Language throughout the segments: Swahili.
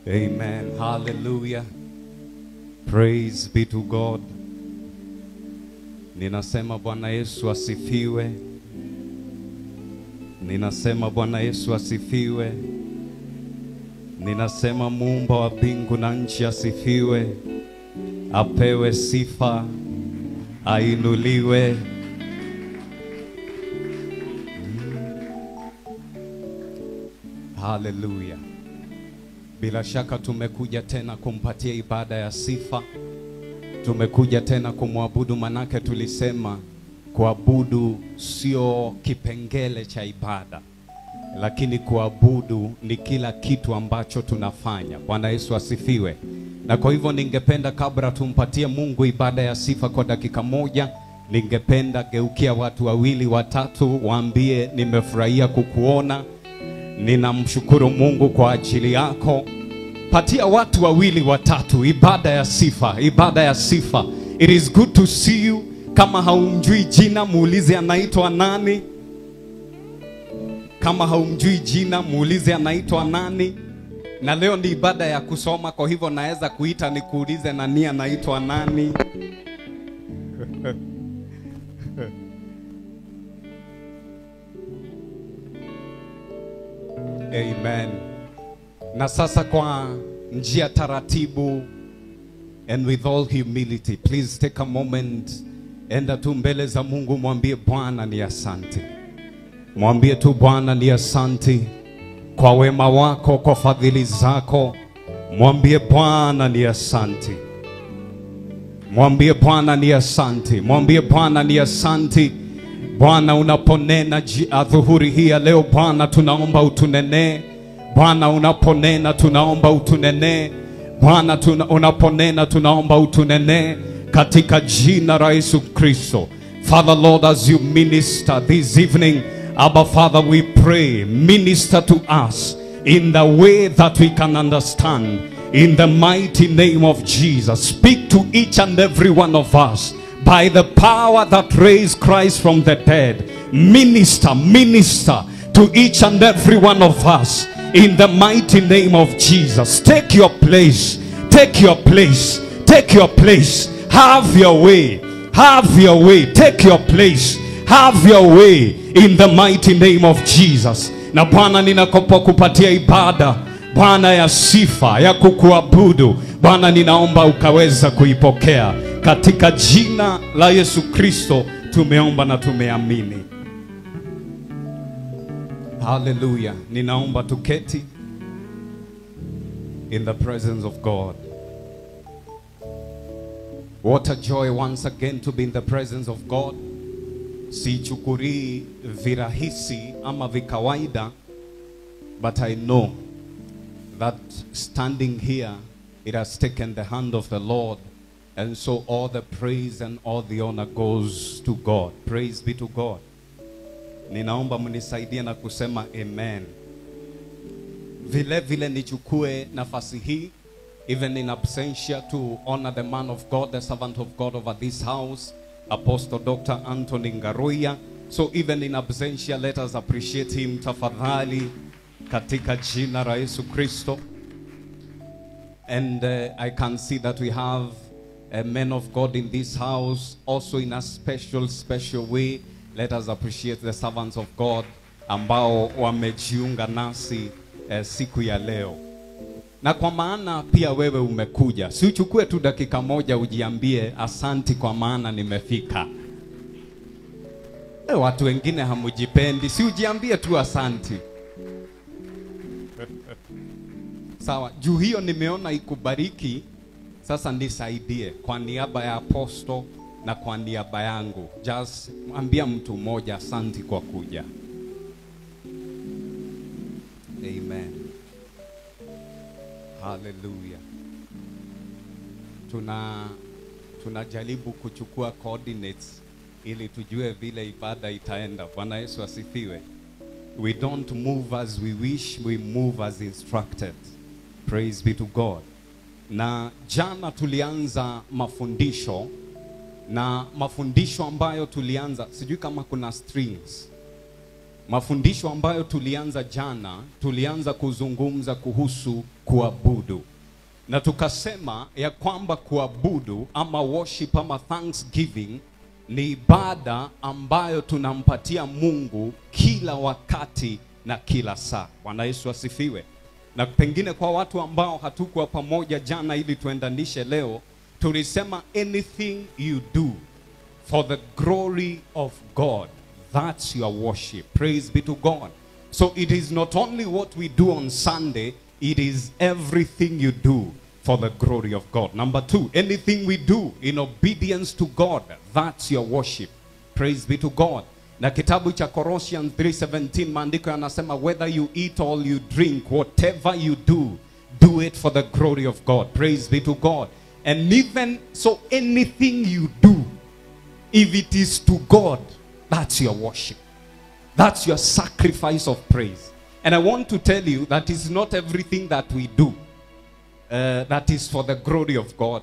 Amen. Hallelujah. Praise be to God. Ninasema Bwana Yesu asifiwe. Ninasema Bwana Yesu asifiwe. Ninasema Muumba wa mbingu na nchi asifiwe. Apewe sifa, ainuliwe. Hallelujah. Bila shaka tumekuja tena kumpatia ibada ya sifa. Tumekuja tena kumwabudu, manake tulisema kuabudu sio kipengele cha ibada, lakini kuabudu ni kila kitu ambacho tunafanya. Bwana Yesu asifiwe. Na kwa hivyo ningependa kabla tumpatie Mungu ibada ya sifa kwa dakika moja, ningependa geukia watu wawili watatu, waambie nimefurahia kukuona. Ninamshukuru Mungu kwa ajili yako. Patia watu wawili watatu ibada ya sifa, ibada ya sifa. It is good to see you. Kama haumjui jina, muulize anaitwa nani. Kama haumjui jina, muulize anaitwa nani. Na leo ni ibada ya kusoma, kwa hivyo naweza kuita nikuulize nani anaitwa nani. Amen. Na sasa kwa njia taratibu and with all humility, please take a moment, enda tu mbele za Mungu, mwambie Bwana ni asante. Mwambie tu Bwana ni asante kwa wema wako, kwa fadhili zako. Mwambie Bwana ni asante. Mwambie Bwana ni asante. Mwambie Bwana ni asante. Bwana, unaponena adhuhuri hii ya leo, Bwana tunaomba utunene. Bwana unaponena tunaomba utunene. Bwana unaponena tunaomba utunene katika jina la Yesu Kristo. Father Lord, as you minister this evening, Abba Father, we pray, minister to us in the way that we can understand. In the mighty name of Jesus, speak to each and every one of us by the power that raised Christ from the dead. Minister to each and every one of us in the mighty name of Jesus. Take your place. Take your place. Take your place. Have your way. Have your way. Take your place. Have your way in the mighty name of Jesus. Na Bwana, ninakopa kupatia ibada, Bwana, ya sifa, ya kukuabudu. Bwana, ninaomba ukaweza kuipokea. Katika jina la Yesu Kristo tumeomba na tumeamini. Hallelujah. Ninaomba tuketi in the presence of God. What a joy once again to be in the presence of God. Sichukuri virahisi ama vikawaida, but I know that standing here, it has taken the hand of the Lord. And so all the praise and all the honor goes to God. Praise be to God. Ninaomba mnisaidie na kusema amen. Vile vile nichukue nafasi hii, even in absentia, to honor the man of God, the servant of God over this house, Apostle Dr. Anthony Ngaruya. So even in absentia, let us appreciate him tafadhali katika jina la Yesu Kristo. And I can see that we have a man of God in this house, also in a special way. Let us appreciate the servants of God ambao wamejiunga nasi siku ya leo. Na kwa maana pia wewe umekuja, si uchukue tu dakika moja ujiambie asanti kwa maana nimefika. Watu wengine hamujipendi, si ujiambie tu asanti. Sawa, juu hiyo nimeona ikubariki. Sasa nisaidie kwa niaba ya aposto na kwa niaba yangu. Just ambia mtu mmoja asante kwa kuja. Amen. Hallelujah. Tunajaribu kuchukua coordinates ili tujue vile ibada itaenda. Bwana Yesu asifiwe. We don't move as we wish, we move as instructed. Praise be to God. Na jana tulianza mafundisho, na mafundisho ambayo tulianza, sijui kama kuna strings. Mafundisho ambayo tulianza jana, tulianza kuzungumza kuhusu kuabudu. Na tukasema ya kwamba kuabudu ama worship ama thanksgiving ni ibada ambayo tunampatia Mungu kila wakati na kila saa. Bwana Yesu asifiwe. Na pengine kwa watu ambao hatukuwa pamoja jana ili tuendanishe leo, tulisema anything you do for the glory of God, that's your worship. Praise be to God. So it is not only what we do on Sunday, it is everything you do for the glory of God. Number 2, anything we do in obedience to God, that's your worship. Praise be to God. Na kitabu cha Colossians 3:17 maandiko yanasema whether you eat or you drink, whatever you do, do it for the glory of God. Praise be to God. And even so, anything you do, if it is to God, that's your worship. That's your sacrifice of praise. And I want to tell you that is not everything that we do that is for the glory of God.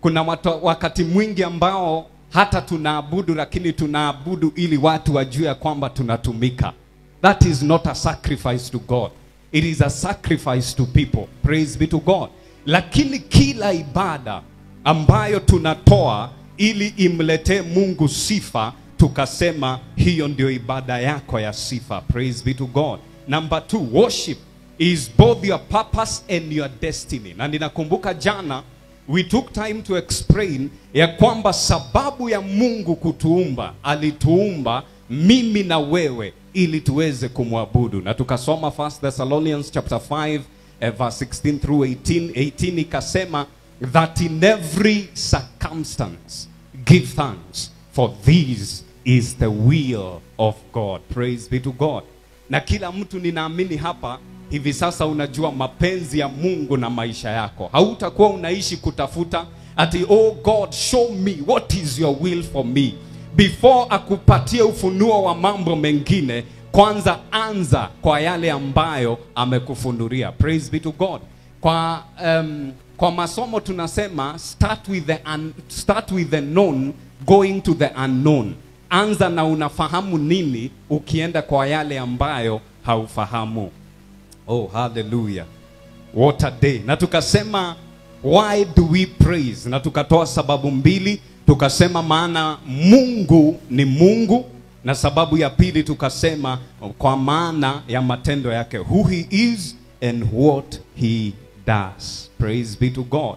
Kuna wakati mwingi ambao hata tunaabudu, lakini tunaabudu ili watu wajue kwamba tunatumika. That is not a sacrifice to God. It is a sacrifice to people. Praise be to God. Lakini kila ibada ambayo tunatoa ili imletee Mungu sifa, tukasema hiyo ndio ibada yako ya sifa. Praise be to God. Number 2, worship is both your purpose and your destiny. Na ninakumbuka jana we took time to explain ya kwamba sababu ya Mungu kutuumba, alituumba mimi na wewe ili tuweze kumwabudu. Na tukasoma 1 Thessalonians chapter 5 verse 16 through 18. 18 ikasema that in every circumstance give thanks, for this is the will of God. Praise be to God. Na kila mtu ninaamini hapa hivi sasa unajua mapenzi ya Mungu na maisha yako. Hautakuwa unaishi kutafuta ati oh God show me what is your will for me. Before akupatie ufunuo wa mambo mengine, kwanza anza kwa yale ambayo amekufunulia. Praise be to God. Kwa masomo tunasema start with the known going to the unknown. Anza na unafahamu nini ukienda kwa yale ambayo haufahamu. Oh, hallelujah. What a day. Na tukasema why do we praise? Na tukatoa sababu mbili. Tukasema maana Mungu ni Mungu, na sababu ya pili tukasema kwa maana ya matendo yake, who he is and what he does. Praise be to God.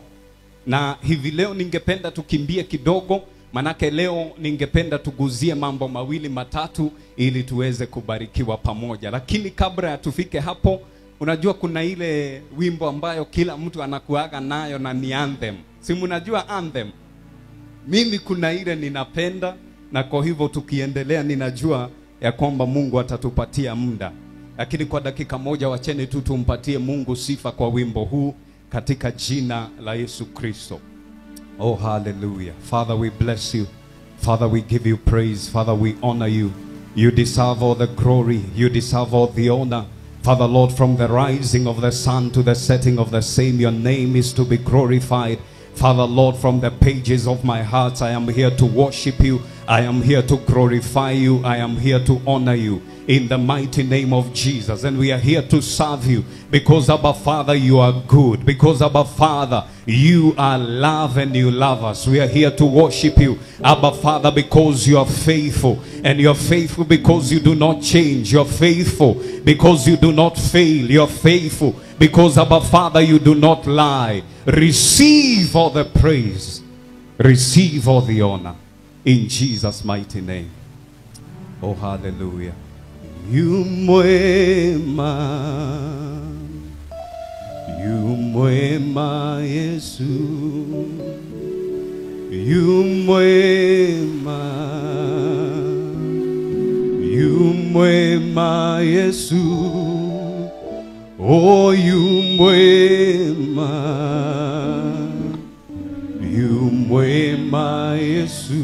Na hivi leo ningependa tukimbie kidogo, manake leo ningependa tuguzie mambo mawili matatu ili tuweze kubarikiwa pamoja. Lakini kabla ya tufike hapo, unajua kuna ile wimbo ambayo kila mtu anakuaga nayo na ni anthem. Si mnajua anthem? Mimi kuna ile ninapenda, na kwa hivyo tukiendelea ninajua ya kwamba Mungu atatupatia muda. Lakini kwa dakika moja wacheni tu tumpatie Mungu sifa kwa wimbo huu katika jina la Yesu Kristo. Oh, hallelujah. Father, we bless you. Father, we give you praise. Father, we honor you. You deserve all the glory. You deserve all the honor. Father, Lord, from the rising of the sun to the setting of the same, your name is to be glorified. Father, Lord, from the pages of my heart, I am here to worship you. I am here to glorify you. I am here to honor you in the mighty name of Jesus. And we are here to serve you because, Abba Father, you are good. Because, Abba Father, you are love and you love us. We are here to worship you, Abba Father, because you are faithful. And you are faithful because you do not change. You are faithful because you do not fail. You are faithful because, Abba Father, you do not lie. Receive all the praise. Receive all the honor. In Jesus' mighty name. Oh, hallelujah. You mwema Yesu. You mwema Yesu. Oh, you mwema Yesu.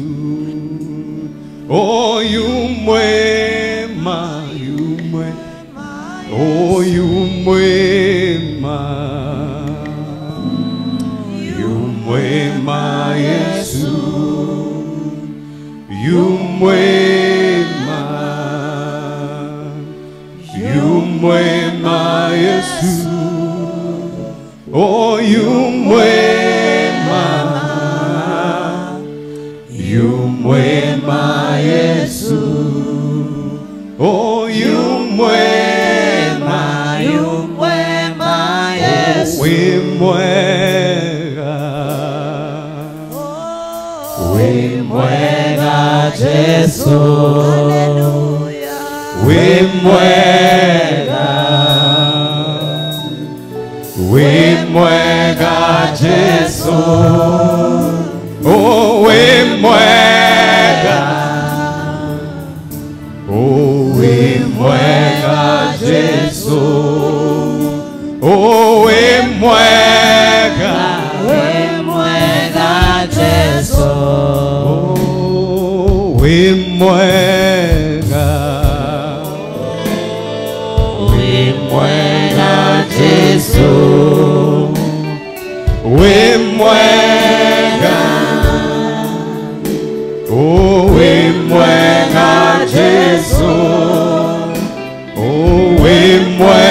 Oh, you mwema. Oh, you mwema Yesu. You mwema. mwema Yesu. Oh, yu mwema, yu mwema Yesu. Wimwega Yesu. Haleluya. Wimwega Yesu. Oh, wimwega. Oh, wimwega Yesu. Oh, wimwega. Wimwega Yesu. Oh, wimwega. Wimwega Yesu. Wimwega. Oh, wimwega Yesu. Oh, wimwega.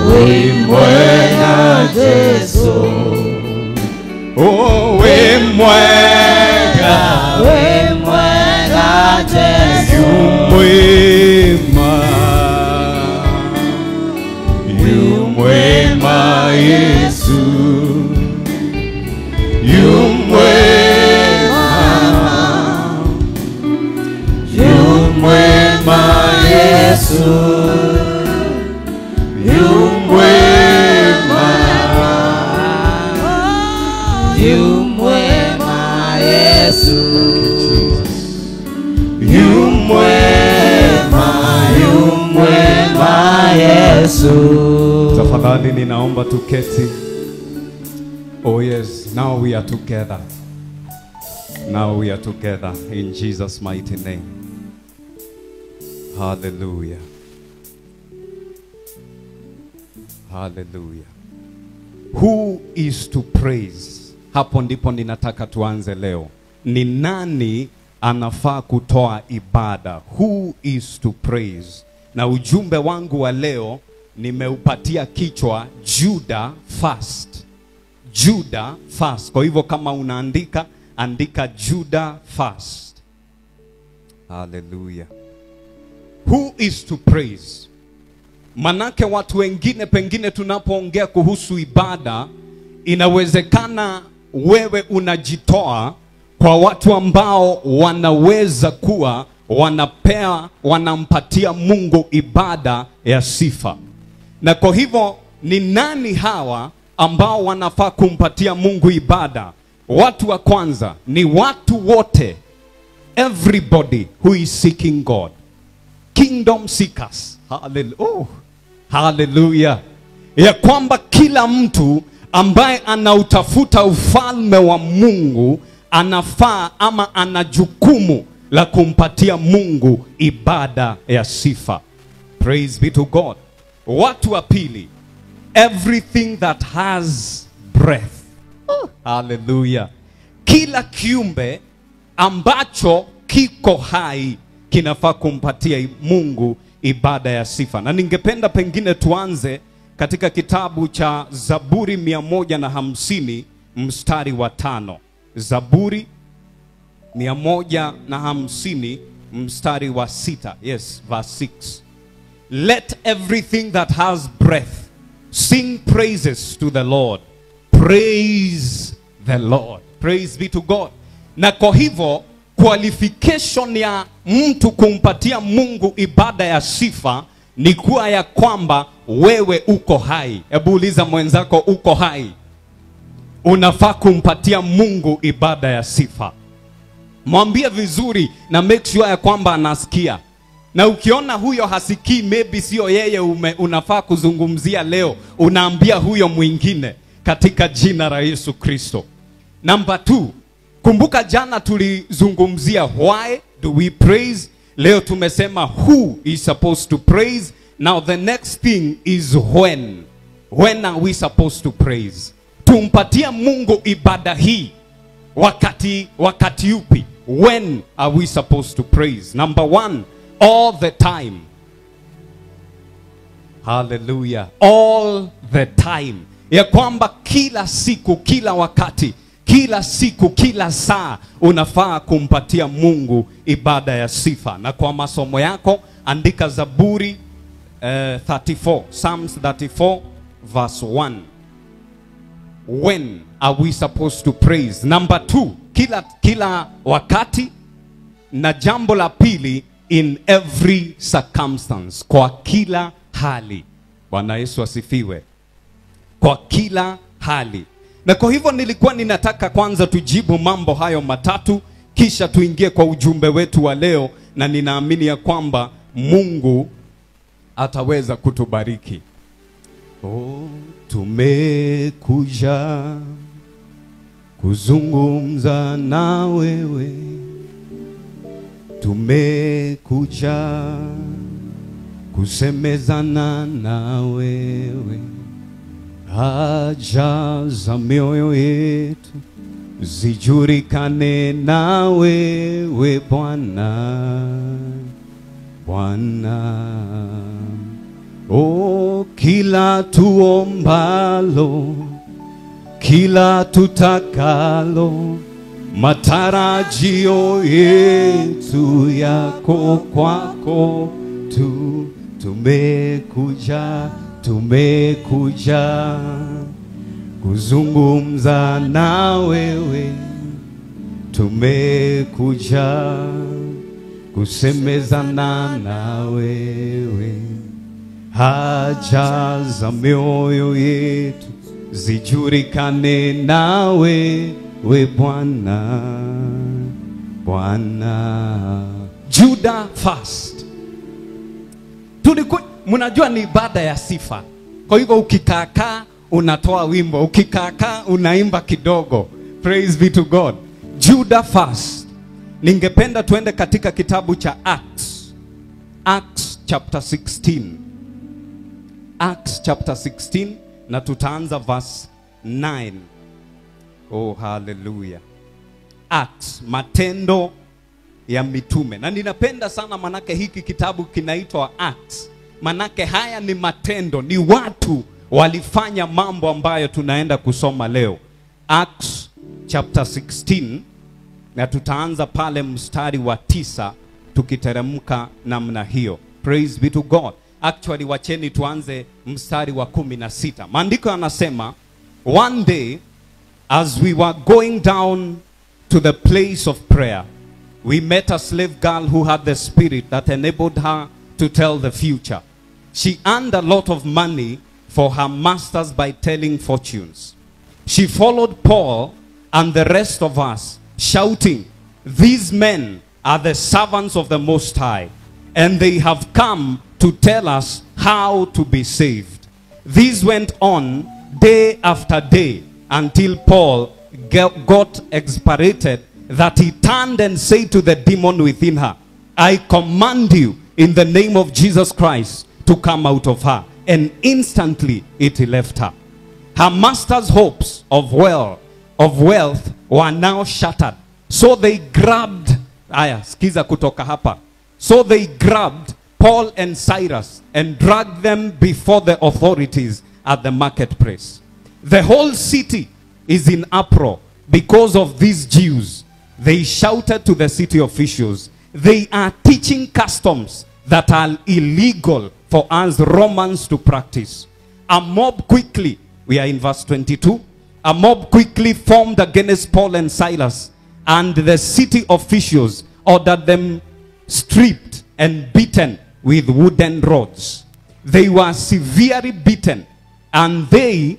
Wimwega Yesu. Oh, wimwega. Wimwega Yesu. Mwema Yesu. Mwema Yesu. Mwema Yesu. Mwema Yesu. Tafadhali ninaomba tuketi. Oh yes, now we are together. Now we are together in Jesus' mighty name. Hallelujah. Hallelujah. Who is to praise? Hapo ndipo ninataka tuanze leo. Ni nani anafaa kutoa ibada? Who is to praise? Na ujumbe wangu wa leo nimeupatia kichwa Judah first. Judah first. Kwa hivyo kama unaandika, andika Judah first. Hallelujah. Who is to praise? Manake watu wengine pengine tunapoongea kuhusu ibada, inawezekana wewe unajitoa kwa watu ambao wanaweza kuwa wanampatia Mungu ibada ya sifa. Na kwa hivyo ni nani hawa ambao wanafaa kumpatia Mungu ibada? Watu wa kwanza ni watu wote, everybody who is seeking God. Kingdom seekers. Hallelujah. Ya kwamba kila mtu ambaye anautafuta ufalme wa Mungu anafaa ama ana jukumu la kumpatia Mungu ibada ya sifa. Praise be to God. Watu wa pili, everything that has breath. Hallelujah. Kila kiumbe ambacho kiko hai kinafaa kumpatia Mungu ibada ya sifa. Na ningependa pengine tuanze katika kitabu cha Zaburi 150 mstari wa 5. Zaburi 150 mstari wa 6. Yes, verse 6. Let everything that has breath sing praises to the Lord. Praise the Lord. Praise be to God. Na kwa hivyo qualification ya mtu kumpatia Mungu ibada ya sifa ni kuwa ya kwamba wewe uko hai. Hebu uliza mwenzako, uko hai? Unafaa kumpatia Mungu ibada ya sifa. Mwambie vizuri na make sure ya kwamba anasikia. Na ukiona huyo hasikii, maybe sio yeye unafaa kuzungumzia leo, unaambia huyo mwingine katika jina la Yesu Kristo. Number 2, kumbuka jana tulizungumzia why do we praise. Leo tumesema who is supposed to praise. Now the next thing is when. When are we supposed to praise? Tumpatia Mungu ibada hii wakati upi? When are we supposed to praise? Number 1, all the time. Hallelujah. All the time. Ya kwamba kila siku, kila wakati, kila siku, kila saa unafaa kumpatia Mungu ibada ya sifa. Na kwa masomo yako andika Zaburi 34, Psalms 34 verse 1. When are we supposed to praise? Number 2, kila wakati. Na jambo la pili, in every circumstance, kwa kila hali. Bwana Yesu asifiwe. Kwa kila hali. Na kwa hivyo nilikuwa ninataka kwanza tujibu mambo hayo matatu, kisha tuingie kwa ujumbe wetu wa leo, na ninaamini ya kwamba Mungu ataweza kutubariki. Oh, tumekuja kuzungumza na wewe, tumekuja kusemezana na wewe. Haja za mioyo yetu zijulikane na wewe Bwana, Bwana. Oh, kila tuombalo, kila tutakalo, matarajio yetu yako kwako tu. Tumekuja kuzungumza na wewe, tumekuja kusemezana na wewe. Haja za mioyo yetu zijulikane na wewe Bwana, Bwana. Judah fast. Mnajua ni ibada ya sifa. Kwa hivyo ukikaa unatoa wimbo, ukikaa unaimba kidogo. Praise be to God. Judah fast. Ningependa tuende katika kitabu cha Acts. Acts chapter 16. Acts chapter 16 na tutaanza verse 9. Oh, hallelujah. Acts, matendo ya mitume. Na ninapenda sana manake hiki kitabu kinaitwa Acts. Manake haya ni matendo, ni watu walifanya mambo ambayo tunaenda kusoma leo. Acts chapter 16 na tutaanza pale mstari wa 9 tukiteremka namna hiyo. Praise be to God. Actually wacheni tuanze mstari wa 16. Maandiko yanasema, one day as we were going down to the place of prayer, we met a slave girl who had the spirit that enabled her to tell the future. She earned a lot of money for her masters by telling fortunes. She followed Paul and the rest of us, shouting, "These men are the servants of the Most High, and they have come to tell us how to be saved." This went on day after day until Paul got exasperated that he turned and said to the demon within her, "I command you in the name of Jesus Christ to come out of her." And instantly it left her. Her master's hopes of wealth were now shattered. So they grabbed Paul and Silas and dragged them before the authorities at the marketplace. The whole city is in uproar because of these Jews. They shouted to the city officials, "They are teaching customs that are illegal for us Romans to practice." A mob quickly, we are in verse 22, a mob quickly formed against Paul and Silas, and the city officials ordered them stripped and beaten with wooden rods. They were severely beaten, and then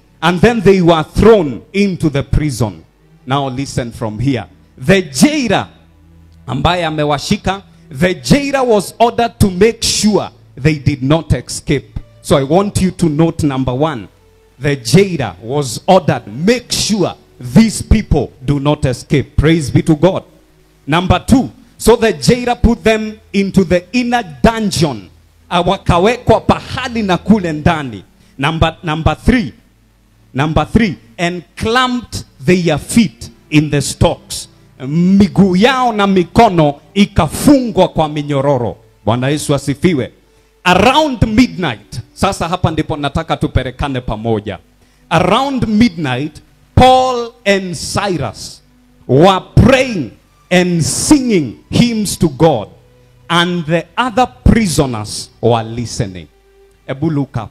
they were thrown into the prison. Now listen from here. The jailer ambaye amewashika, the jailer was ordered to make sure they did not escape. So I want you to note number 1. The jailer was ordered, make sure these people do not escape. Praise be to God. Number 2, so the jailer put them into the inner dungeon. Wakawekwa pahali na kule ndani. Number 3, and clamped their feet in the stocks. Miguu yao na mikono ikafungwa kwa minyororo. Bwana Yesu asifiwe. Around midnight, sasa hapa ndipo nataka tuperekane pamoja. Around midnight, Paul and Silas were praying and singing hymns to God, and the other prisoners were listening. Ebu look up.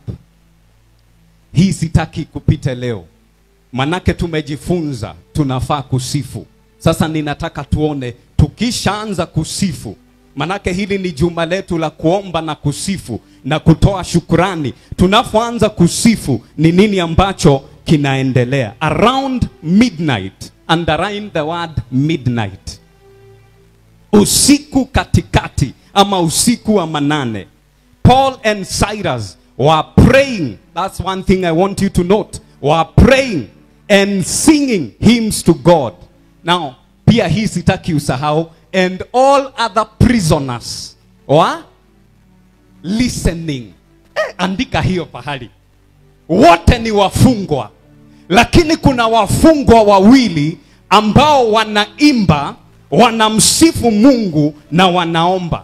Hii sitaki kupita leo, manake tumejifunza tunafaa kusifu. Sasa ninataka tuone tukishaanza kusifu, manake hili ni juma letu la kuomba na kusifu na kutoa shukrani. Tunapoanza kusifu ni nini ambacho kinaendelea? Around midnight, underline the word midnight, usiku katikati ama usiku wa manane, Paul and Silas were praying. That's one thing I want you to note. Were praying and singing hymns to God. Now, pia hii sitaki usahau. And all other prisoners were listening. Andika hiyo pahali. Wote ni wafungwa, lakini kuna wafungwa wawili ambao wanaimba, wanamsifu Mungu na wanaomba.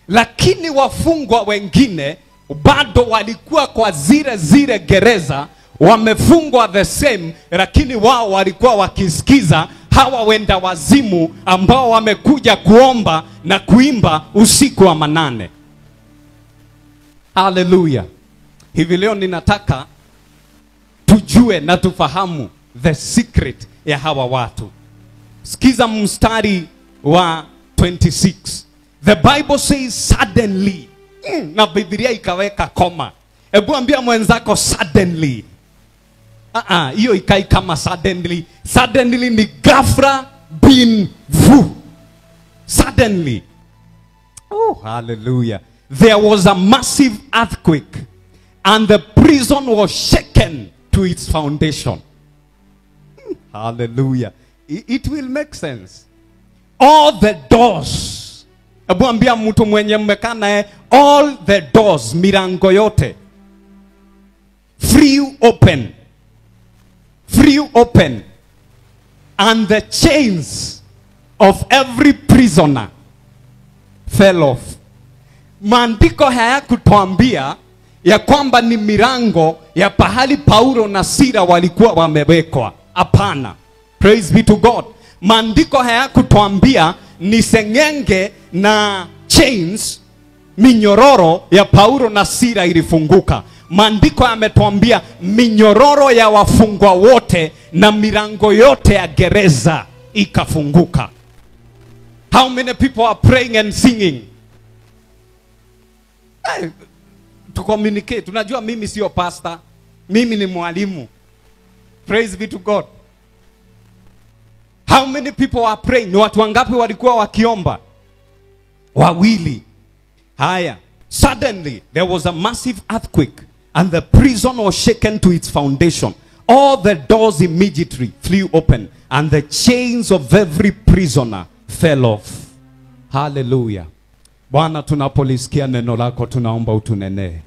Lakini wafungwa wengine bado walikuwa kwa zile gereza, wamefungwa the same, lakini wao walikuwa wakisikiza hawa wenda wazimu ambao wamekuja kuomba na kuimba usiku wa manane. Hallelujah. Hivi leo ninataka tujue na tufahamu the secret ya hawa watu. Sikiza mstari wa 26. The Bible says suddenly. Na Biblia ikaweka koma. Ebu ambia mwenzako suddenly. Hiyo ikai kama suddenly. Suddenly ni ghafla bin vu. Suddenly. Oh, hallelujah. There was a massive earthquake, and the prison was shaken to its foundation. Hallelujah. It will make sense. All the doors. Ebu ambia mtu mwenye mmekana, all the doors, milango yote, free open. Free open. And the chains of every prisoner fell off. Maandiko hayakutuambia ya kwamba ni milango ya pahali Paulo na Sila walikuwa wamewekwa. Hapana. Praise be to God. Maandiko hayakutuambia ni sengenge na chains, minyororo ya Paulo na Sila ilifunguka. Maandiko yametuambia minyororo ya wafungwa wote na milango yote ya gereza ikafunguka. How many people are praying and singing? To communicate. Tunajua mimi sio pastor, mimi ni mwalimu. Praise be to God. How many people are praying? Ni watu wangapi walikuwa wakiomba? Wawili. Haya. Suddenly there was a massive earthquake, and the prison was shaken to its foundation. All the doors immediately flew open, and the chains of every prisoner fell off. Hallelujah. Bwana, tunapolisikia neno lako tunaomba utunenee.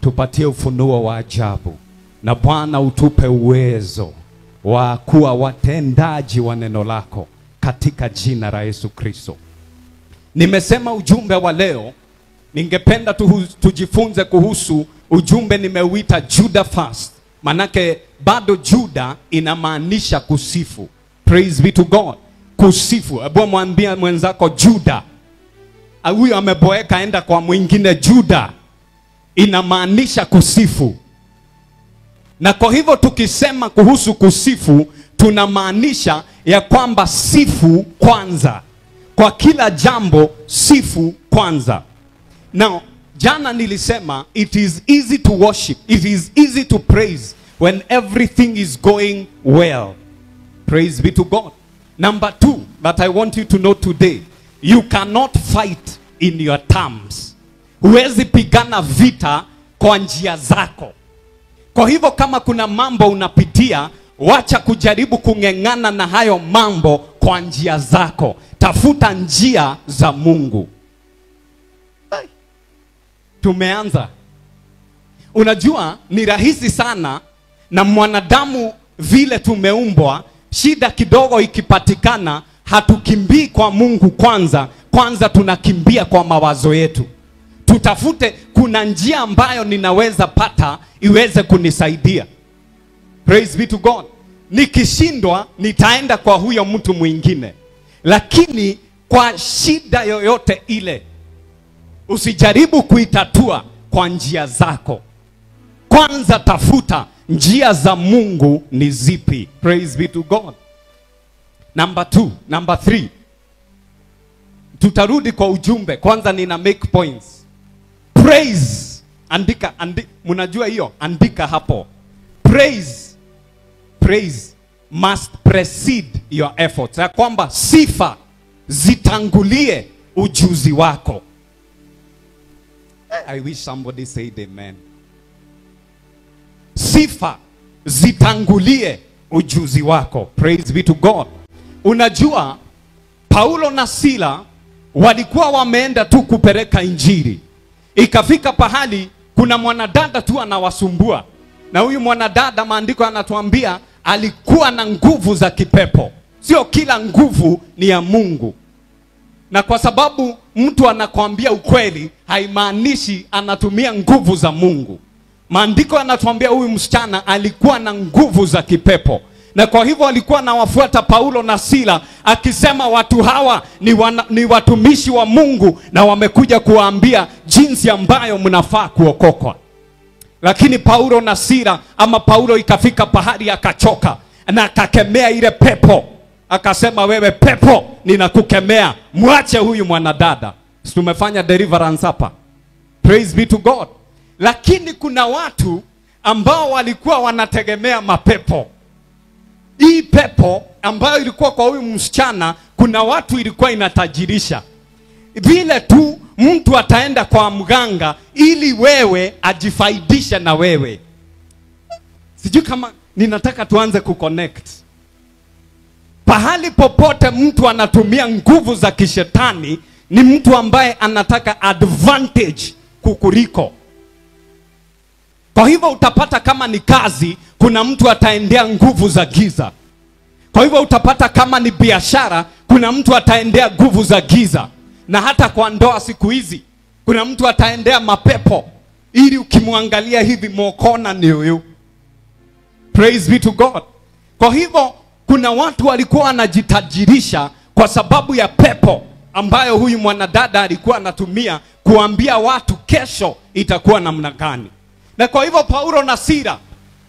Tupatie ufunuo wa ajabu. Na Bwana utupe uwezo wa kuwa watendaji wa neno lako katika jina la Yesu Kristo. Nimesema ujumbe wa leo, ningependa tujifunze kuhusu ujumbe nimeuita Judah Fast. Manake bado Judah inamaanisha kusifu. Praise be to God. Kusifu. Ebu mwambie mwenzako Judah. Huyo ameboeka, enda kwa mwingine. Judah inamaanisha kusifu. Na kwa hivyo tukisema kuhusu kusifu, tunamaanisha ya kwamba sifu kwanza. Kwa kila jambo sifu kwanza. Now, jana nilisema it is easy to worship, it is easy to praise when everything is going well. Praise be to God. Number 2 that I want you to know today, you cannot fight in your terms. Huwezi pigana vita kwa njia zako. Kwa hivyo kama kuna mambo unapitia, wacha kujaribu kungengana na hayo mambo kwa njia zako. Tafuta njia za Mungu. Tumeanza. Unajua ni rahisi sana na mwanadamu vile tumeumbwa, shida kidogo ikipatikana, hatukimbii kwa Mungu kwanza. Kwanza tunakimbia kwa mawazo yetu. Tutafute kuna njia ambayo ninaweza pata iweze kunisaidia. Praise be to God. nikishindwa nitaenda kwa huyo mtu mwingine. Lakini kwa shida yoyote ile, usijaribu kuitatua kwa njia zako. Kwanza tafuta njia za Mungu ni zipi. Praise be to God. Number 3. Tutarudi kwa ujumbe. Kwanza nina make points. Praise. Andika. Mnajua hiyo? Andika hapo. Praise must precede your efforts. Ya kwamba sifa zitangulie ujuzi wako. I wish somebody said amen. Sifa zitangulie ujuzi wako. Praise be to God. Unajua Paulo na Sila walikuwa wameenda tu kupeleka injili. Ikafika pahali kuna mwanadada tu anawasumbua. Na huyu mwanadada, maandiko yanatuambia alikuwa na nguvu za kipepo. Sio kila nguvu ni ya Mungu. Na kwa sababu mtu anakuambia ukweli, haimaanishi anatumia nguvu za Mungu. Maandiko yanatuambia huyu msichana alikuwa na nguvu za kipepo. Na kwa hivyo alikuwa anawafuata Paulo na Sila akisema watu hawa ni watumishi wa Mungu na wamekuja kuwaambia jinsi ambayo mnafaa kuokokwa. Lakini Paulo na Sila, ama Paulo ikafika pahali akachoka na akakemea ile pepo. Akasema, wewe pepo, ninakukemea, mwache huyu mwanadada. Tumefanya deliverance hapa. Praise be to God. Lakini kuna watu ambao walikuwa wanategemea mapepo. Hii pepo ambayo ilikuwa kwa huyu msichana, kuna watu ilikuwa inatajirisha. Vile tu mtu ataenda kwa mganga ili wewe ajifaidishe na wewe. Sijui kama ninataka tuanze kuconnect. Pahali popote mtu anatumia nguvu za kishetani, ni mtu ambaye anataka advantage kukuliko. Kwa hivyo utapata kama ni kazi, kuna mtu ataendea nguvu za giza. Kwa hivyo utapata kama ni biashara, kuna mtu ataendea nguvu za giza. Na hata kwa ndoa siku hizi, kuna mtu ataendea mapepo, ili ukimwangalia hivi mokona ni huyu. Praise be to God. Kwa hivyo kuna watu walikuwa wanajitajirisha kwa sababu ya pepo ambayo huyu mwanadada alikuwa anatumia kuambia watu kesho itakuwa namna gani. Na kwa hivyo Paulo na Sila,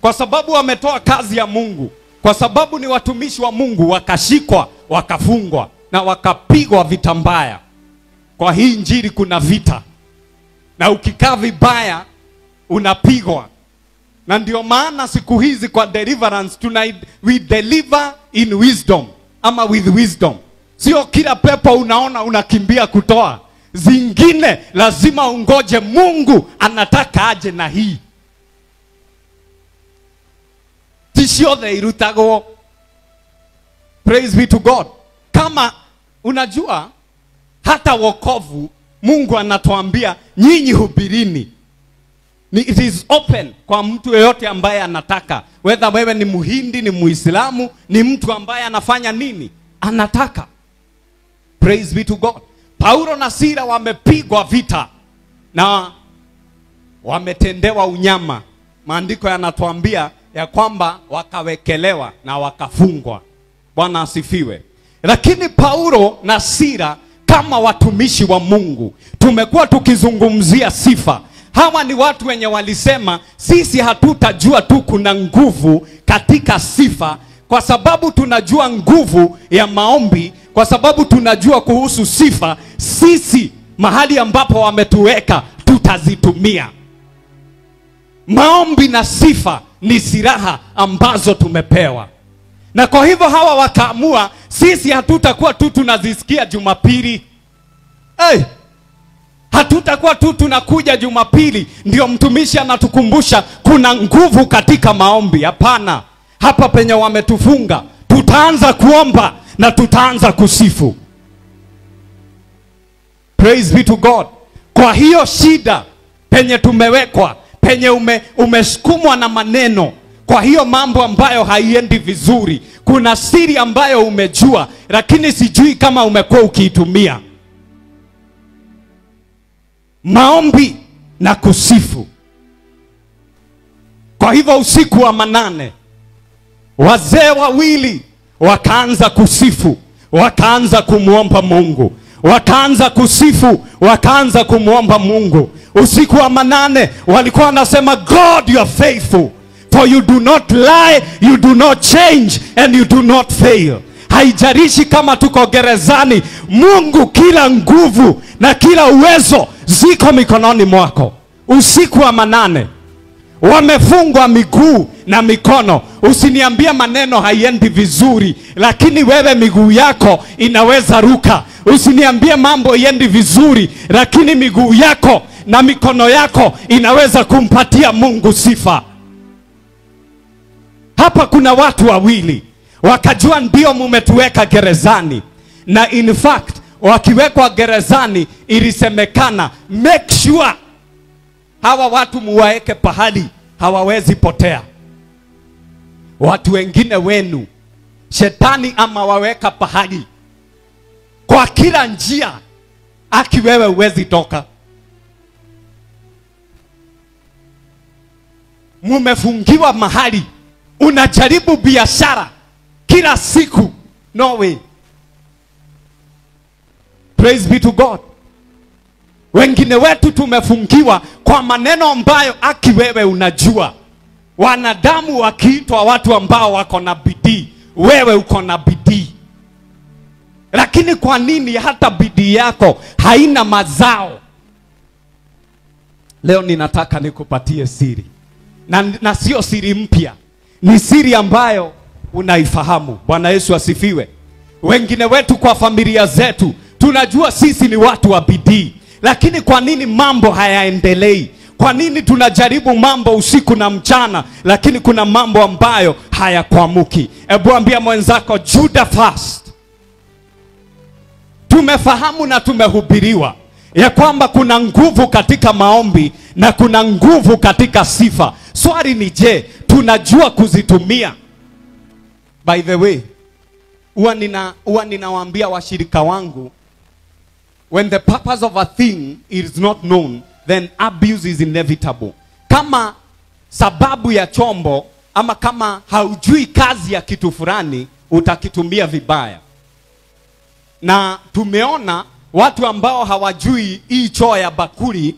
kwa sababu wametoa kazi ya Mungu, kwa sababu ni watumishi wa Mungu, wakashikwa, wakafungwa na wakapigwa vita mbaya. Kwa hii injili kuna vita. Na ukikaa vibaya unapigwa. Na ndio maana siku hizi kwa deliverance we deliver in wisdom, ama with wisdom. Sio kila pepo unaona unakimbia kutoa. Zingine lazima ungoje Mungu anataka aje na hii. Tisio the irutago. Praise be to God. Kama unajua hata wokovu Mungu anatuambia nyinyi hubirini. It is open kwa mtu yeyote ambaye anataka. Whether wewe ni Muhindi, ni Muislamu, ni mtu ambaye anafanya nini? Anataka. Praise be to God. Paulo na Sila wamepigwa vita na wametendewa unyama. Maandiko yanatuambia ya kwamba wakawekelewa na wakafungwa. Bwana asifiwe. Lakini Paulo na Sila kama watumishi wa Mungu, tumekuwa tukizungumzia sifa. Hawa ni watu wenye walisema sisi hatutajua tu kuna nguvu katika sifa, kwa sababu tunajua nguvu ya maombi, kwa sababu tunajua kuhusu sifa. Sisi mahali ambapo wametuweka tutazitumia. Maombi na sifa ni silaha ambazo tumepewa. Na kwa hivyo hawa wakaamua sisi hatutakuwa tu tunazisikia Jumapili. Hatutakuwa tu tunakuja Jumapili ndio mtumishi anatukumbusha kuna nguvu katika maombi. Hapana. Hapa penye wametufunga, tutaanza kuomba na tutaanza kusifu. Praise be to God. Kwa hiyo shida penye tumewekwa, penye umesukumwa na maneno, kwa hiyo mambo ambayo haiendi vizuri, kuna siri ambayo umejua lakini sijui kama umekuwa ukiitumia. Maombi na kusifu. Kwa hivyo usiku wa manane wazee wawili wakaanza kusifu, wakaanza kumuomba Mungu, wakaanza kusifu, wakaanza kumuomba Mungu. Usiku wa manane walikuwa wanasema, God you are faithful, for you do not lie, you do not change, and you do not fail. Haijalishi kama tuko gerezani, Mungu kila nguvu na kila uwezo ziko mikononi mwako. Usiku wa manane wamefungwa miguu na mikono. Usiniambie maneno haiendi vizuri, lakini wewe miguu yako inaweza ruka. Usiniambie mambo haiendi vizuri, lakini miguu yako na mikono yako inaweza kumpatia Mungu sifa. Hapa kuna watu wawili wakajua ndio mumetuweka gerezani, na in fact wakiwekwa gerezani ilisemekana, make sure hawa watu muwaeke pahali hawawezi potea. Watu wengine wenu shetani ama waweka pahali kwa kila njia, aki wewe uwezi toka. Mumefungiwa mahali, unajaribu biashara kila siku, no way. Praise be to God. Wengine wetu tumefungiwa kwa maneno ambayo aki wewe unajua. Wanadamu wakiitwa watu ambao wako na bidii, wewe uko na bidii. Lakini kwa nini hata bidii yako haina mazao? Leo ninataka nikupatie siri. Na sio siri mpya. Ni siri ambayo unaifahamu. Bwana Yesu asifiwe. Wengine wetu kwa familia zetu tunajua sisi ni watu wa bidii, lakini kwa nini mambo hayaendelei? Kwa nini tunajaribu mambo usiku na mchana, lakini kuna mambo ambayo hayakwamuki? Hebu ambia mwenzako, Judah fast. Tumefahamu na tumehubiriwa ya kwamba kuna nguvu katika maombi na kuna nguvu katika sifa. Swali ni je, tunajua kuzitumia? By the way, huwa ninawaambia washirika wangu, when the purpose of a thing is not known, then abuse is inevitable. Kama sababu ya chombo ama kama haujui kazi ya kitu fulani, utakitumia vibaya. Na tumeona watu ambao hawajui hii choo ya bakuli,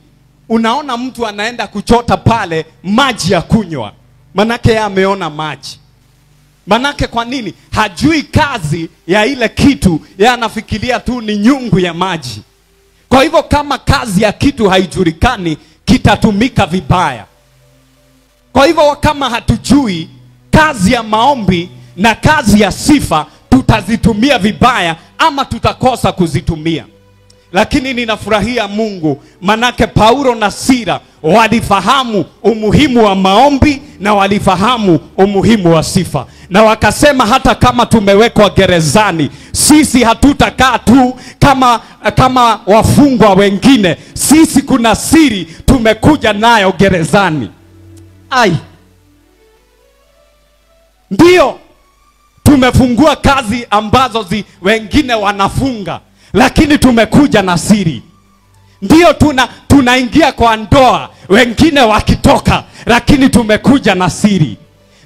unaona mtu anaenda kuchota pale maji ya kunywa, manake yeye ameona maji. Manake kwa nini? Hajui kazi ya ile kitu, yeye anafikiria tu ni nyungu ya maji. Kwa hivyo kama kazi ya kitu haijulikani, kitatumika vibaya. Kwa hivyo kama hatujui kazi ya maombi na kazi ya sifa, tutazitumia vibaya ama tutakosa kuzitumia. Lakini ninafurahia Mungu, manake Paulo na Sila walifahamu umuhimu wa maombi na walifahamu umuhimu wa sifa. Na wakasema hata kama tumewekwa gerezani, sisi hatutakaa tu kama wafungwa wengine. Sisi kuna siri tumekuja nayo gerezani. Ndio tumefungua kazi ambazo wengine wanafunga, lakini tumekuja na siri. Ndio tunaingia kwa ndoa wengine wakitoka, lakini tumekuja na siri.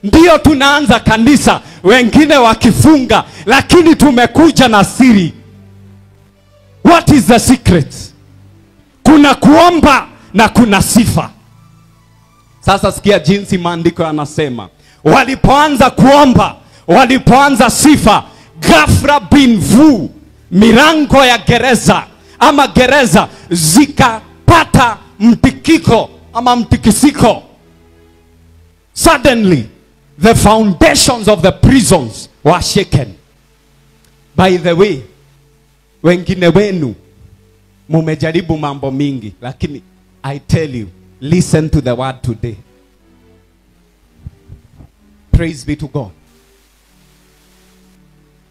Ndio tunaanza kanisa wengine wakifunga, lakini tumekuja na siri. What is the secret? Kuna kuomba na kuna sifa. Sasa sikia jinsi maandiko yanasema. Walipoanza kuomba, walipoanza sifa, ghafla bin vu, milango ya gereza ama gereza zikapata mtikiko ama mtikisiko. Suddenly the foundations of the prisons were shaken. By the way, wengine wenu mumejaribu mambo mingi, lakini I tell you, listen to the word today. Praise be to God.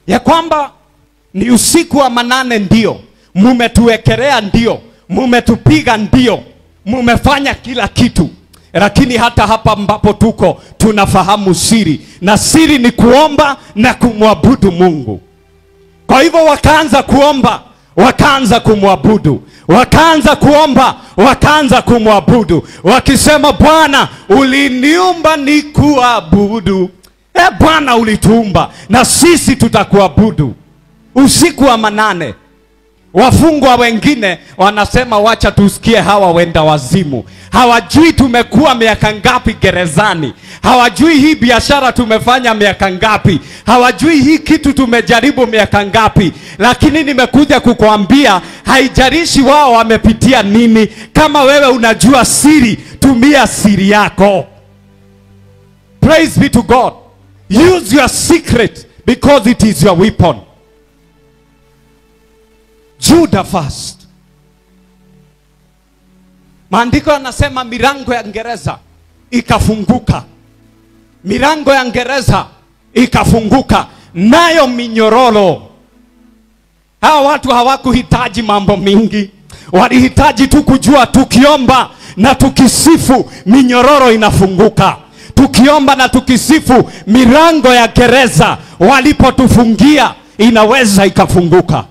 Ya kwamba ni usiku wa manane, ndio mumetuwekelea, ndio mumetupiga, ndio mumefanya kila kitu, lakini hata hapa ambapo tuko tunafahamu siri, na siri ni kuomba na kumwabudu Mungu. Kwa hivyo wakaanza kuomba, wakaanza kumwabudu, wakaanza kuomba, wakaanza kumwabudu, wakisema, Bwana uliniumba nikuabudu. Bwana ulituumba na sisi tutakuabudu. Usiku wa manane, wafungwa wengine wanasema wacha tusikie hawa wenda wazimu. Hawajui tumekuwa miaka ngapi gerezani. Hawajui hii biashara tumefanya miaka ngapi. Hawajui hii kitu tumejaribu miaka ngapi. Lakini nimekuja kukuambia, haijalishi wao wamepitia nini. Kama wewe unajua siri, tumia siri yako. Praise be to God. Use your secret because it is your weapon. Judah first. Maandiko yanasema milango ya gereza ikafunguka. Milango ya gereza ikafunguka, nayo minyororo. Hawa watu hawakuhitaji mambo mingi. Walihitaji tu kujua tukiomba na tukisifu minyororo inafunguka. Tukiomba na tukisifu milango ya gereza walipotufungia inaweza ikafunguka.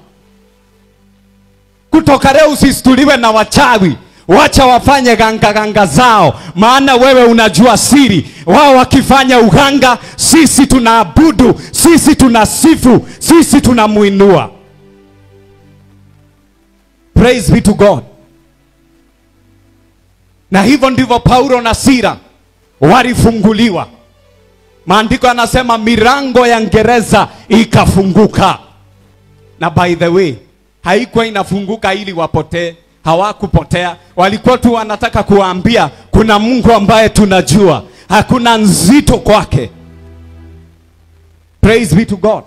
Kutoka leo usistuliwe na wachawi. Wacha wafanye ganga zao, maana wewe unajua siri. Wao wakifanya uganga, sisi tunaabudu, sisi tunasifu, sisi tunamuinua. Praise be to God. Na hivyo ndivyo Paulo na Sila walifunguliwa. Maandiko yanasema milango ya gereza ikafunguka. Na by the way, haikuwa inafunguka ili wapotee. Hawakupotea. Walikuwa tu wanataka kuambia kuna Mungu ambaye tunajua, hakuna nzito kwake. Praise be to God.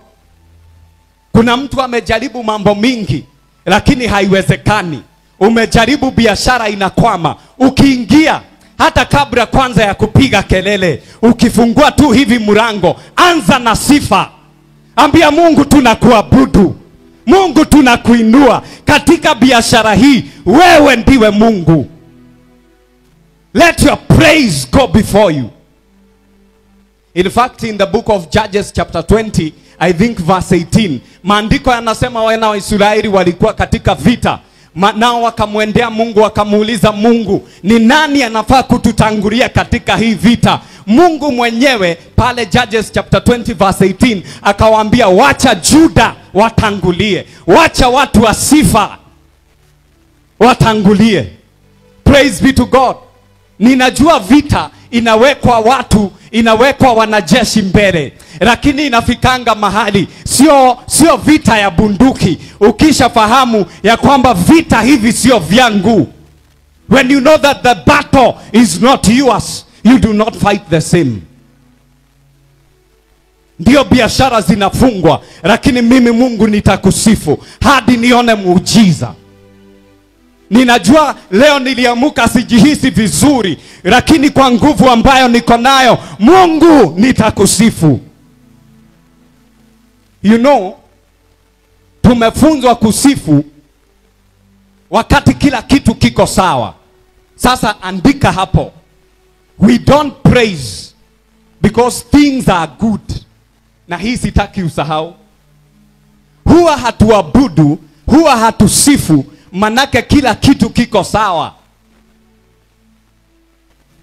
Kuna mtu amejaribu mambo mingi lakini haiwezekani. Umejaribu biashara inakwama. Ukiingia hata kabla kwanza ya kupiga kelele, ukifungua tu hivi mlango, anza na sifa. Ambia Mungu tunakuabudu. Mungu tunakuinua katika biashara hii. Wewe ndiwe Mungu. Let your praise go before you. In fact, in the book of Judges chapter 20, I think verse 18, maandiko yanasema wana wa Israeli walikuwa katika vita. Nao wakamwendea Mungu, wakamuuliza Mungu, ni nani anafaa kututangulia katika hii vita? Mungu mwenyewe pale Judges chapter 20 verse 18 akawaambia, wacha Juda watangulie, wacha watu wa sifa watangulie. Praise be to God. Ninajua vita inawekwa watu, inawekwa wanajeshi mbele, lakini inafikanga mahali sio vita ya bunduki. Ukisha fahamu ya kwamba vita hivi sio vyangu, when you know that the battle is not yours, you do not fight the same. Ndio biashara zinafungwa, lakini mimi Mungu nitakusifu hadi nione muujiza. Ninajua leo niliamuka sijihisi vizuri, lakini kwa nguvu ambayo niko nayo, Mungu nitakusifu. You know, tumefunzwa kusifu wakati kila kitu kiko sawa. Sasa andika hapo, we don't praise because things are good. Na hii sitaki usahau. Huwa hatuabudu, huwa hatusifu manake kila kitu kiko sawa.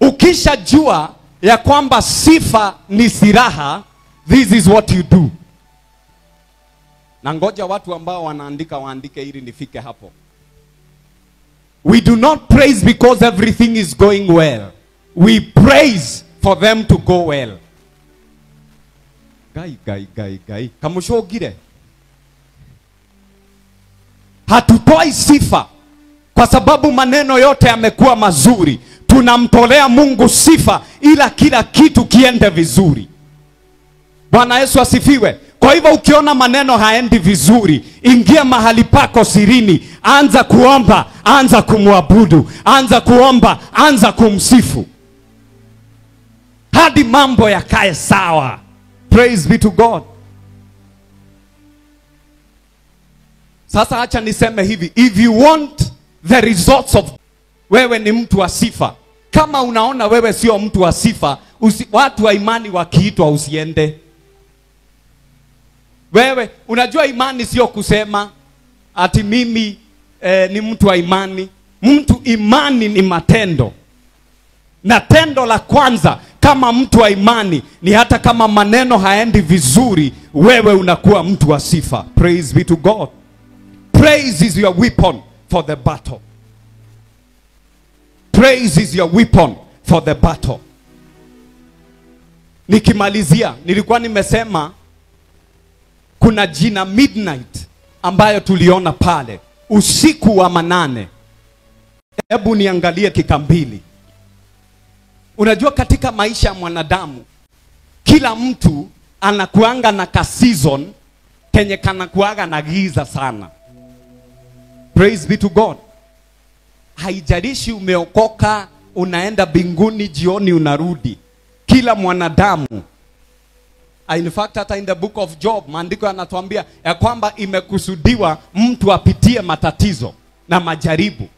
Ukisha jua ya kwamba sifa ni silaha, this is what you do. Na ngoja watu ambao wanaandika waandike ili nifike hapo. We do not praise because everything is going well. We praise for them to go well. Gai. Kamushogire. Hatutoi sifa kwa sababu maneno yote yamekuwa mazuri. Tunamtolea Mungu sifa ila kila kitu kiende vizuri. Bwana Yesu asifiwe. Kwa hivyo ukiona maneno haendi vizuri, ingia mahali pako sirini, anza kuomba, anza kumwabudu, anza kuomba, anza kumsifu hadi mambo yakae sawa. Praise be to God. Sasa acha niseme hivi, if you want the results of, wewe ni mtu wa sifa. Kama unaona wewe sio mtu wa sifa, watu wa imani wakiitwa usiende. Wewe unajua imani sio kusema ati mimi ni mtu wa imani. Imani ni matendo. Na tendo la kwanza kama mtu wa imani ni hata kama maneno haendi vizuri, wewe unakuwa mtu wa sifa. Praise be to God. Praise is your weapon for the battle. Praise is your weapon for the battle. Nikimalizia, nilikuwa nimesema kuna jina midnight ambayo tuliona pale, usiku wa manane. Hebu niangalie kikambili. Unajua katika maisha ya mwanadamu, kila mtu anakuanga na ka season kenye kanakuaga na giza sana. Praise be to God. Haijalishi umeokoka, unaenda binguni jioni unarudi. Kila mwanadamu, in fact hata in the book of Job, maandiko yanatuambia ya kwamba imekusudiwa mtu apitie matatizo na majaribu.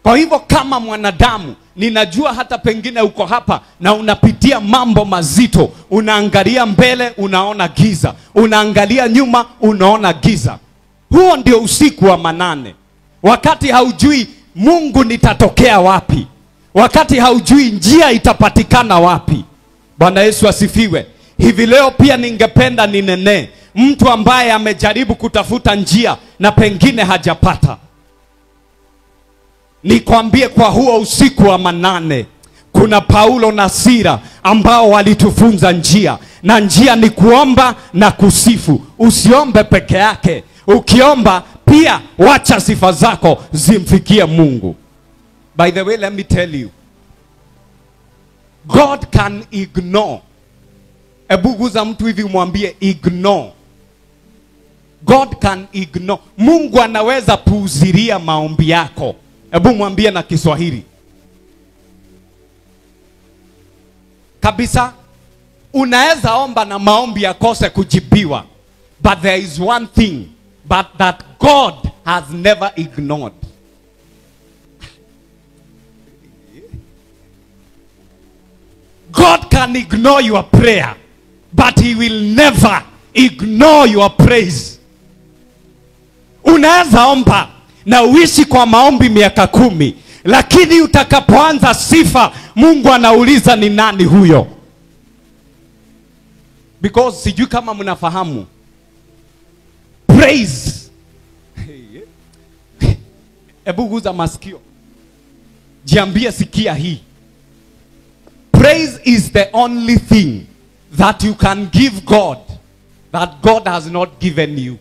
Kwa hivyo kama mwanadamu, ninajua hata pengine uko hapa na unapitia mambo mazito. Unaangalia mbele, unaona giza. Unaangalia nyuma, unaona giza. Huo ndio usiku wa manane. Wakati haujui Mungu nitatokea wapi. Wakati haujui njia itapatikana wapi. Bwana Yesu asifiwe. Hivi leo pia ningependa ninene mtu ambaye amejaribu kutafuta njia na pengine hajapata. Nikwambie kwa huo usiku wa manane, kuna Paulo na Sila ambao walitufunza njia. Na njia ni kuomba na kusifu. Usiombe peke yake. Ukiomba pia wacha sifa zako zimfikie Mungu. By the way, let me tell you, God can ignore. Ebu guza mtu hivi umwambie ignore. God can ignore. Mungu anaweza puuzilia maombi yako. Ebu mwambie na Kiswahili. Kabisa, unaweza omba na maombi yakose kujibiwa. But there is one thing that God has never ignored. God can ignore your prayer, but he will never ignore your praise. Unaweza omba na uishi kwa maombi miaka 10, lakini utakapoanza sifa, Mungu anauliza ni nani huyo? Because sijui kama mnafahamu, praise. Ebu guza masikio, jiambie sikia hii. Praise is the only thing that you can give God that God has not given you.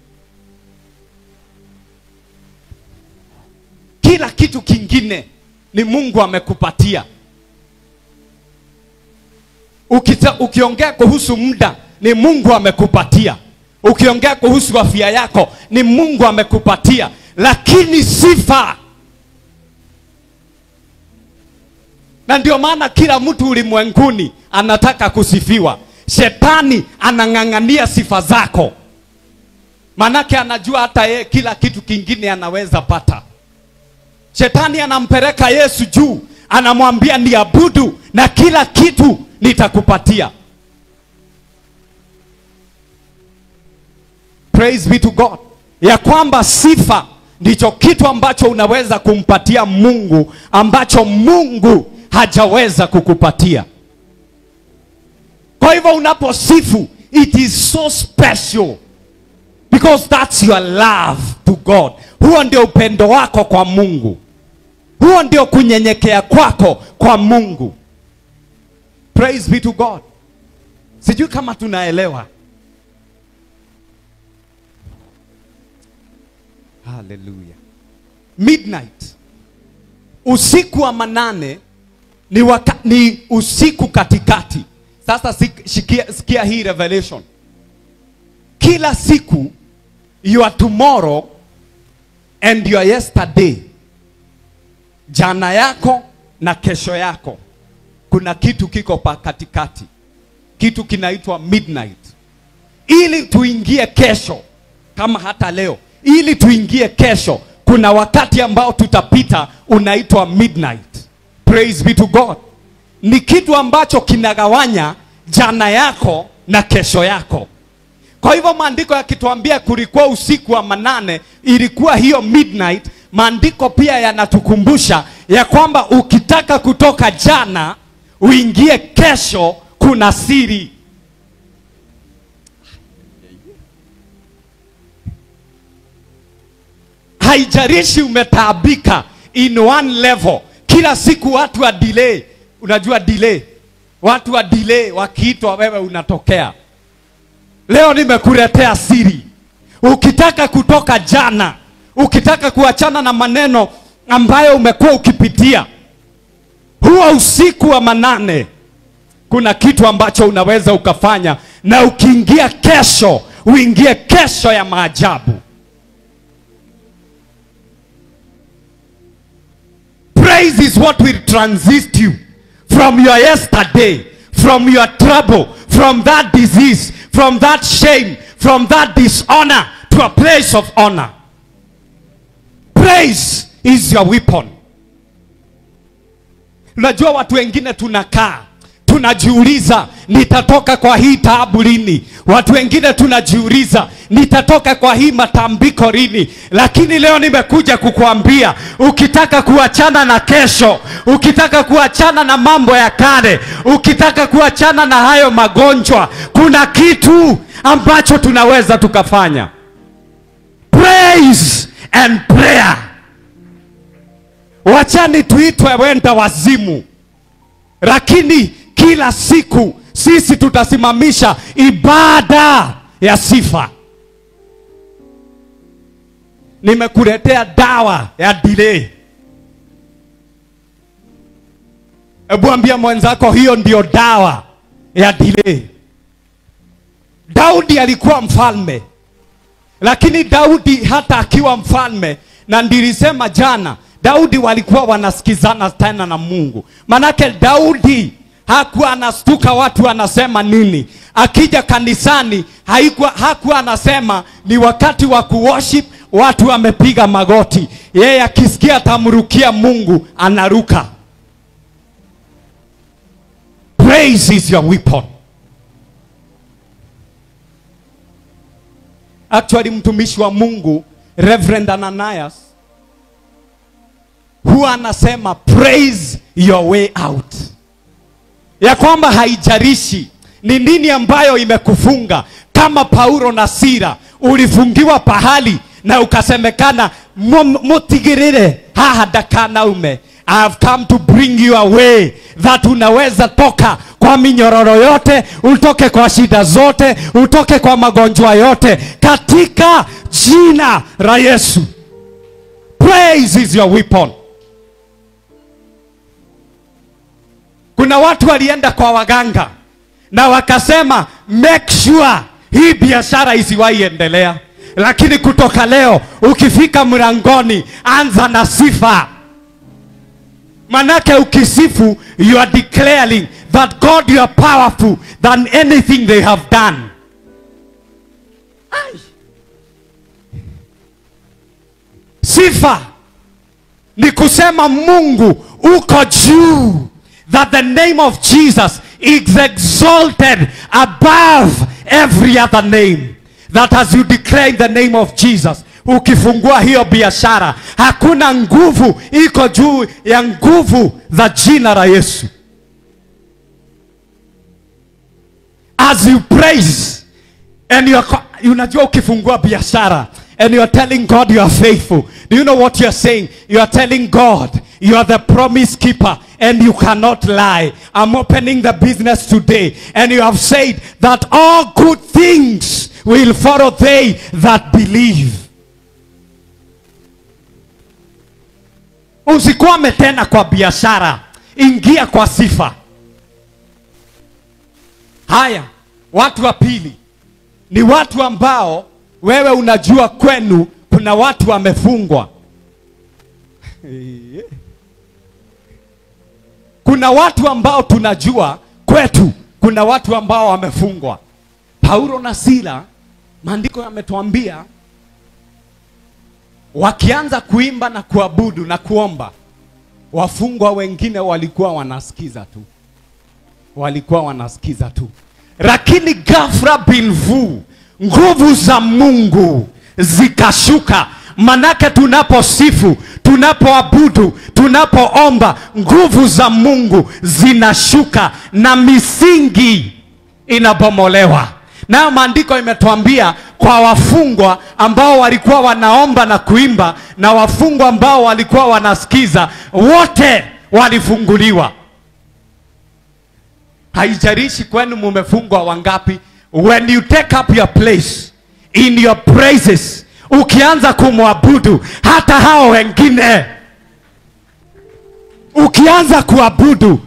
Kila kitu kingine ni Mungu amekupatia. Ukiongea kuhusu muda, ni Mungu amekupatia. Ukiongea kuhusu afya yako, ni Mungu amekupatia. Lakini sifa, na ndio maana kila mtu ulimwenguni anataka kusifiwa. Shetani anang'ang'ania sifa zako, manake anajua hata yeye kila kitu kingine anaweza pata. Shetani anampeleka Yesu juu, anamwambia niabudu na kila kitu nitakupatia. Praise be to God. Ya kwamba sifa ndicho kitu ambacho unaweza kumpatia Mungu, ambacho Mungu hajaweza kukupatia. Kwa hivyo unaposifu, it is so special, because that's your love to God. Huo ndio upendo wako kwa Mungu. Huo ndio kunyenyekea kwako kwa Mungu. Praise be to God. Sijui kama tunaelewa. Hallelujah. Midnight, usiku wa manane, ni usiku katikati. Sasa sikia hii revelation. Kila siku, your tomorrow and your yesterday, jana yako na kesho yako, kuna kitu kiko pa katikati. Kitu kinaitwa midnight. Ili tuingie kesho, kama hata leo, ili tuingie kesho, kuna wakati ambao tutapita unaitwa midnight. Praise be to God. Ni kitu ambacho kinagawanya jana yako na kesho yako. Kwa hivyo maandiko yakituambia kulikuwa usiku wa manane, ilikuwa hiyo midnight. Maandiko pia yanatukumbusha ya kwamba ukitaka kutoka jana uingie kesho, kuna siri. Haijarishi umetaabika in one level. Kila siku watu wa delay. Unajua delay? Watu wa delay wakiitwa wewe unatokea. Leo nimekuletea siri. Ukitaka kutoka jana, ukitaka kuachana na maneno ambayo umekuwa ukipitia, huwa usiku wa manane, kuna kitu ambacho unaweza ukafanya, na ukiingia kesho, uingie kesho ya maajabu. Praise is what will transit you from your yesterday, from your trouble, from that disease, from that shame, from that dishonor to a place of honor. Praise is your weapon. Unajua watu wengine tunakaa, tunajiuliza nitatoka kwa hii taabu lini? Watu wengine tunajiuliza nitatoka kwa hii matambiko lini? Lakini leo nimekuja kukuambia, ukitaka kuachana na kesho, ukitaka kuachana na mambo ya kale, ukitaka kuachana na hayo magonjwa, kuna kitu ambacho tunaweza tukafanya. Praise and prayer. Wachani tuitwe wenda wazimu, lakini kila siku sisi tutasimamisha ibada ya sifa. Nimekuletea dawa ya delay. Ebu ambia mwenzako, hiyo ndio dawa ya delay. Daudi alikuwa mfalme, lakini Daudi hata akiwa mfalme, na nilisema jana, Daudi walikuwa wanasikizana tena na Mungu. Manake Daudi hakuwa anastuka watu wanasema nini. Akija kanisani hakuwa anasema ni wakati wa kuworship, watu wamepiga magoti. Yeye akisikia tamrukia Mungu anaruka. Praise is your weapon. Actually mtumishi wa Mungu Reverend Ananias huwa anasema praise your way out. Ya kwamba haijarishi ni nini ambayo imekufunga. Kama Paulo na Sila ulifungiwa pahali na ukasemekana mutigirire haha dakanaume, I have come to bring you away, that unaweza toka kwa minyororo yote, utoke kwa shida zote, utoke kwa magonjwa yote katika jina la Yesu. Praise is your weapon. Kuna watu walienda kwa waganga na wakasema make sure hii biashara isiwahi endelea. Lakini kutoka leo ukifika mlangoni, anza na sifa. Manake ukisifu, you are declaring that God, you are powerful than anything they have done. Sifa ni kusema Mungu uko juu, that the name of Jesus is exalted above every other name. That as you declare the name of Jesus, ukifungua hiyo biashara, hakuna nguvu iko juu ya nguvu za jina la Yesu. As you praise and unajua ukifungua biashara and you are telling God you are faithful, do you know what you are saying? You are telling God you are the promise keeper and you cannot lie. I'm opening the business today, and you have said that all good things will follow they that believe. Usikwame tena kwa biashara, ingia kwa sifa. Haya, watu wa pili ni watu ambao wewe unajua kwenu kuna watu wamefungwa. Kuna watu ambao tunajua kwetu kuna watu ambao wamefungwa. Paulo na Sila, maandiko yametuambia, wakianza kuimba na kuabudu na kuomba, wafungwa wengine walikuwa wanasikiza tu. Walikuwa wanasikiza tu. Lakini ghafla bin vu, nguvu za Mungu zikashuka. Manake tunaposifu tunapoabudu, tunapoomba, nguvu za Mungu zinashuka na misingi inabomolewa. Na maandiko imetuambia kwa wafungwa ambao walikuwa wanaomba na kuimba na wafungwa ambao walikuwa wanasikiza, wote walifunguliwa. Haijalishi kwenu mumefungwa wangapi, when you take up your place in your praises, ukianza kumwabudu, hata hao wengine, ukianza kuabudu,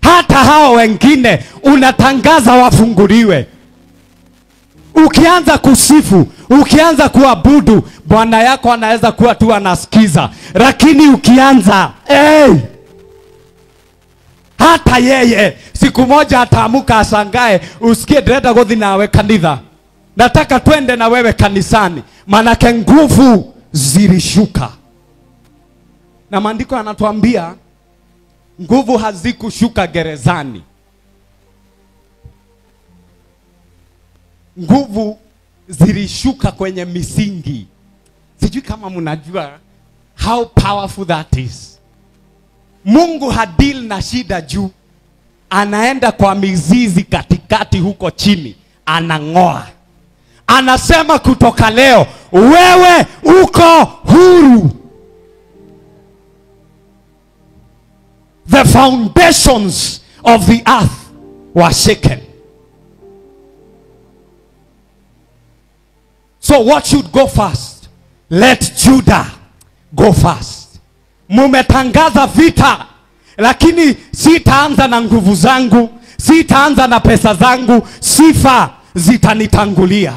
hata hao wengine unatangaza wafunguliwe. Ukianza kusifu, ukianza kuabudu, bwana yako anaweza kuwa tu anasikiza, lakini ukianza hata yeye siku moja ataamuka ashangae, usikie direta gothi nawe kanitha, nataka twende na wewe kanisani, manake nguvu zilishuka. Na maandiko yanatuambia nguvu hazikushuka gerezani, nguvu zilishuka kwenye misingi. Sijui kama mnajua how powerful that is. Mungu hadil na shida juu, anaenda kwa mizizi katikati huko chini, anang'oa. Anasema kutoka leo wewe uko huru. The foundations of the earth were shaken. So what should go first? Let Judah go first. Mumetangaza vita, lakini sitaanza na nguvu zangu, sitaanza na pesa zangu, sifa zitanitangulia.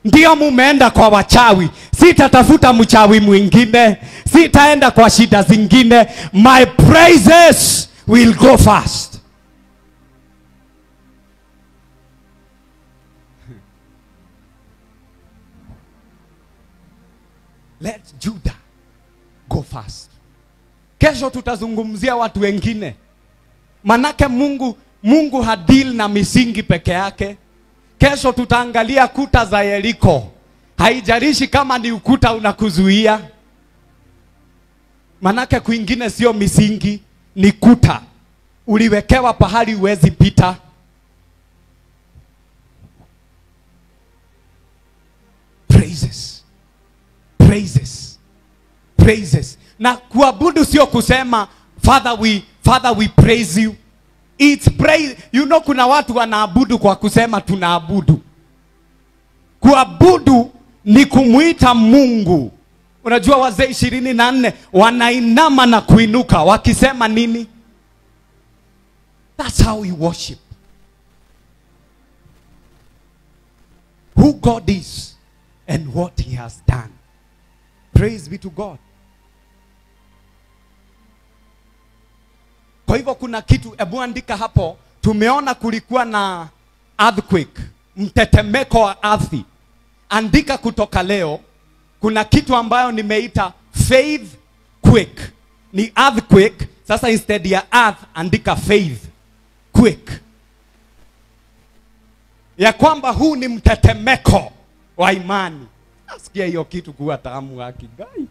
Ndio mumeenda kwa wachawi, sitatafuta mchawi mwingine, sitaenda kwa shida zingine. My praises will go first. Let Judah go first. Kesho tutazungumzia watu wengine, manake Mungu hadil na misingi peke yake. Kesho tutaangalia kuta za Yeriko. Haijalishi kama ni ukuta unakuzuia, manake kwingine sio misingi, ni kuta. Uliwekewa pahali uwezi pita. Praises, praises, praises. Na kuabudu sio kusema Father we praise you. It's praise. You know, kuna watu wanaabudu kwa kusema tunaabudu. Kuabudu ni kumuita Mungu. Unajua wazee 24 wanainama na kuinuka wakisema nini? That's how we worship. Who God is and what he has done. Praise be to God. Kwa hivyo kuna kitu, ebu andika hapo, tumeona kulikuwa na earthquake, mtetemeko wa ardhi. Andika kutoka leo, kuna kitu ambayo nimeita faith quake. Ni earthquake, sasa instead ya earth andika faith quake. Ya kwamba huu ni mtetemeko wa imani. Nasikia hiyo kitu kuwa tamu haki gai.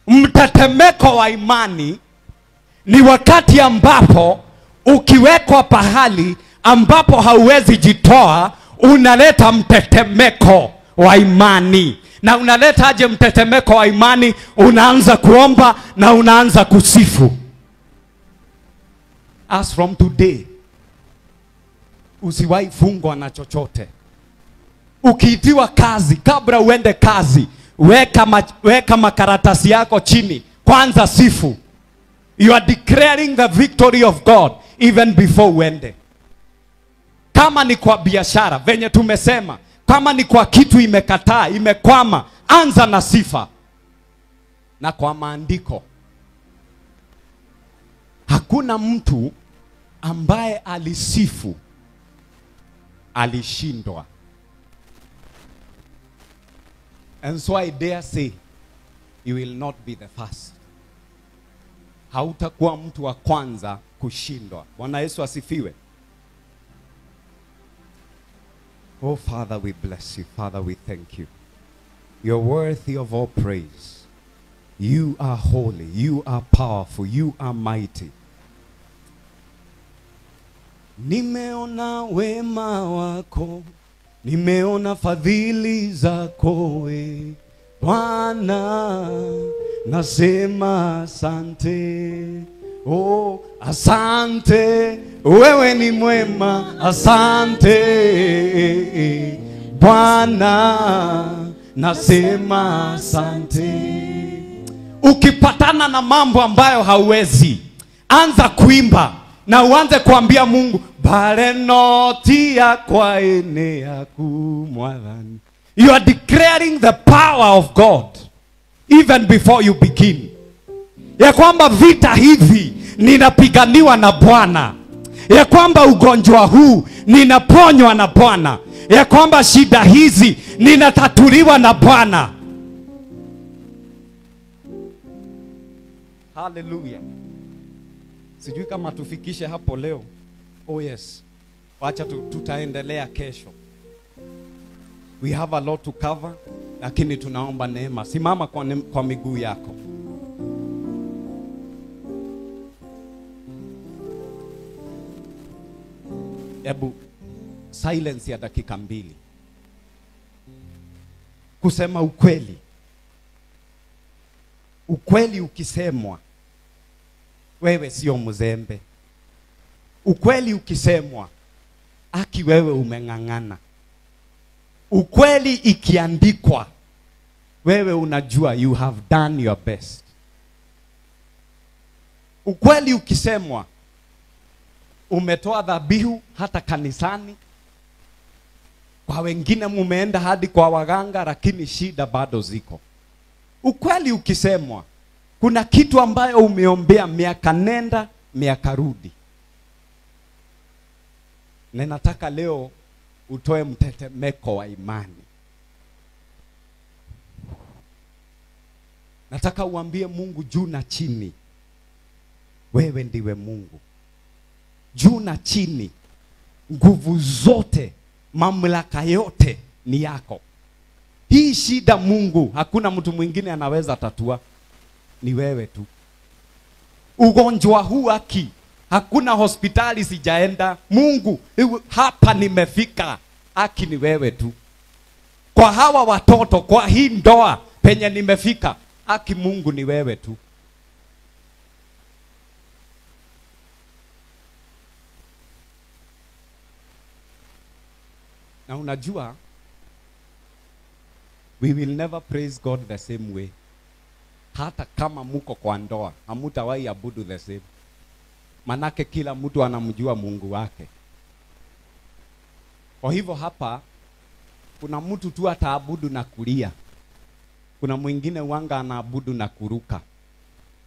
Mtetemeko wa imani ni wakati ambapo ukiwekwa pahali ambapo hauwezi jitoa, unaleta mtetemeko wa imani. Na unaleta aje mtetemeko wa imani? Unaanza kuomba na unaanza kusifu. As from today, usiwahi fungwa na chochote. Ukiitiwa kazi, kabla uende kazi, weka makaratasi yako chini, kwanza sifu. You are declaring the victory of God even before uende. Kama ni kwa biashara, venye tumesema, kama ni kwa kitu imekataa, imekwama, anza na sifa. Na kwa maandiko, hakuna mtu ambaye alisifu alishindwa. And so I dare say, you will not be the first. Hautakuwa mtu wa kwanza kushindwa. Bwana Yesu asifiwe. Oh Father, we bless you. Father, we thank you. You're worthy of all praise. You are holy. You are powerful. You are mighty. Nimeona wema wako, nimeona fadhili zako we Bwana, nasema asante. Oh, asante, wewe ni mwema. Asante Bwana, nasema asante. Ukipatana na mambo ambayo hauwezi, anza kuimba na uanze kuambia Mungu, bare notia kwa ene yaku mwathani. You are declaring the power of God even before you begin. Ya kwamba vita hivi ninapiganiwa na Bwana. Ya kwamba ugonjwa huu ninaponywa na Bwana. Ya kwamba shida hizi ninatatuliwa na Bwana. Hallelujah. Sijui kama tufikishe hapo leo. Oh yes. Wacha tutaendelea kesho. We have a lot to cover, lakini tunaomba neema. Simama kwa miguu yako. Ebu silence ya dakika 2. Kusema ukweli. Ukweli ukisemwa, wewe sio mzembe. Ukweli ukisemwa, aki wewe umeng'ang'ana. Ukweli ikiandikwa, wewe unajua you have done your best. Ukweli ukisemwa, umetoa dhabihu hata kanisani. Kwa wengine mumeenda hadi kwa waganga, lakini shida bado ziko. Ukweli ukisemwa, kuna kitu ambayo umeombea miaka nenda miaka rudi. Na nataka leo utoe mtetemeko wa imani. Nataka uambie Mungu juu na chini, wewe ndiwe Mungu. Juu na chini, nguvu zote, mamlaka yote ni yako. Hii shida Mungu, hakuna mtu mwingine anaweza tatua, ni wewe tu. Ugonjwa huu haki, hakuna hospitali sijaenda. Mungu, hapa nimefika, haki ni wewe tu. Kwa hawa watoto, kwa hii ndoa penye nimefika, haki Mungu ni wewe tu. Na unajua, we will never praise God the same way. Hata kama muko kwa ndoa, hamutawahi abudu the same. Manake kila mtu anamjua Mungu wake. Kwa hivyo hapa, kuna mtu tu ataabudu na kulia. Kuna mwingine wanga anaabudu na kuruka.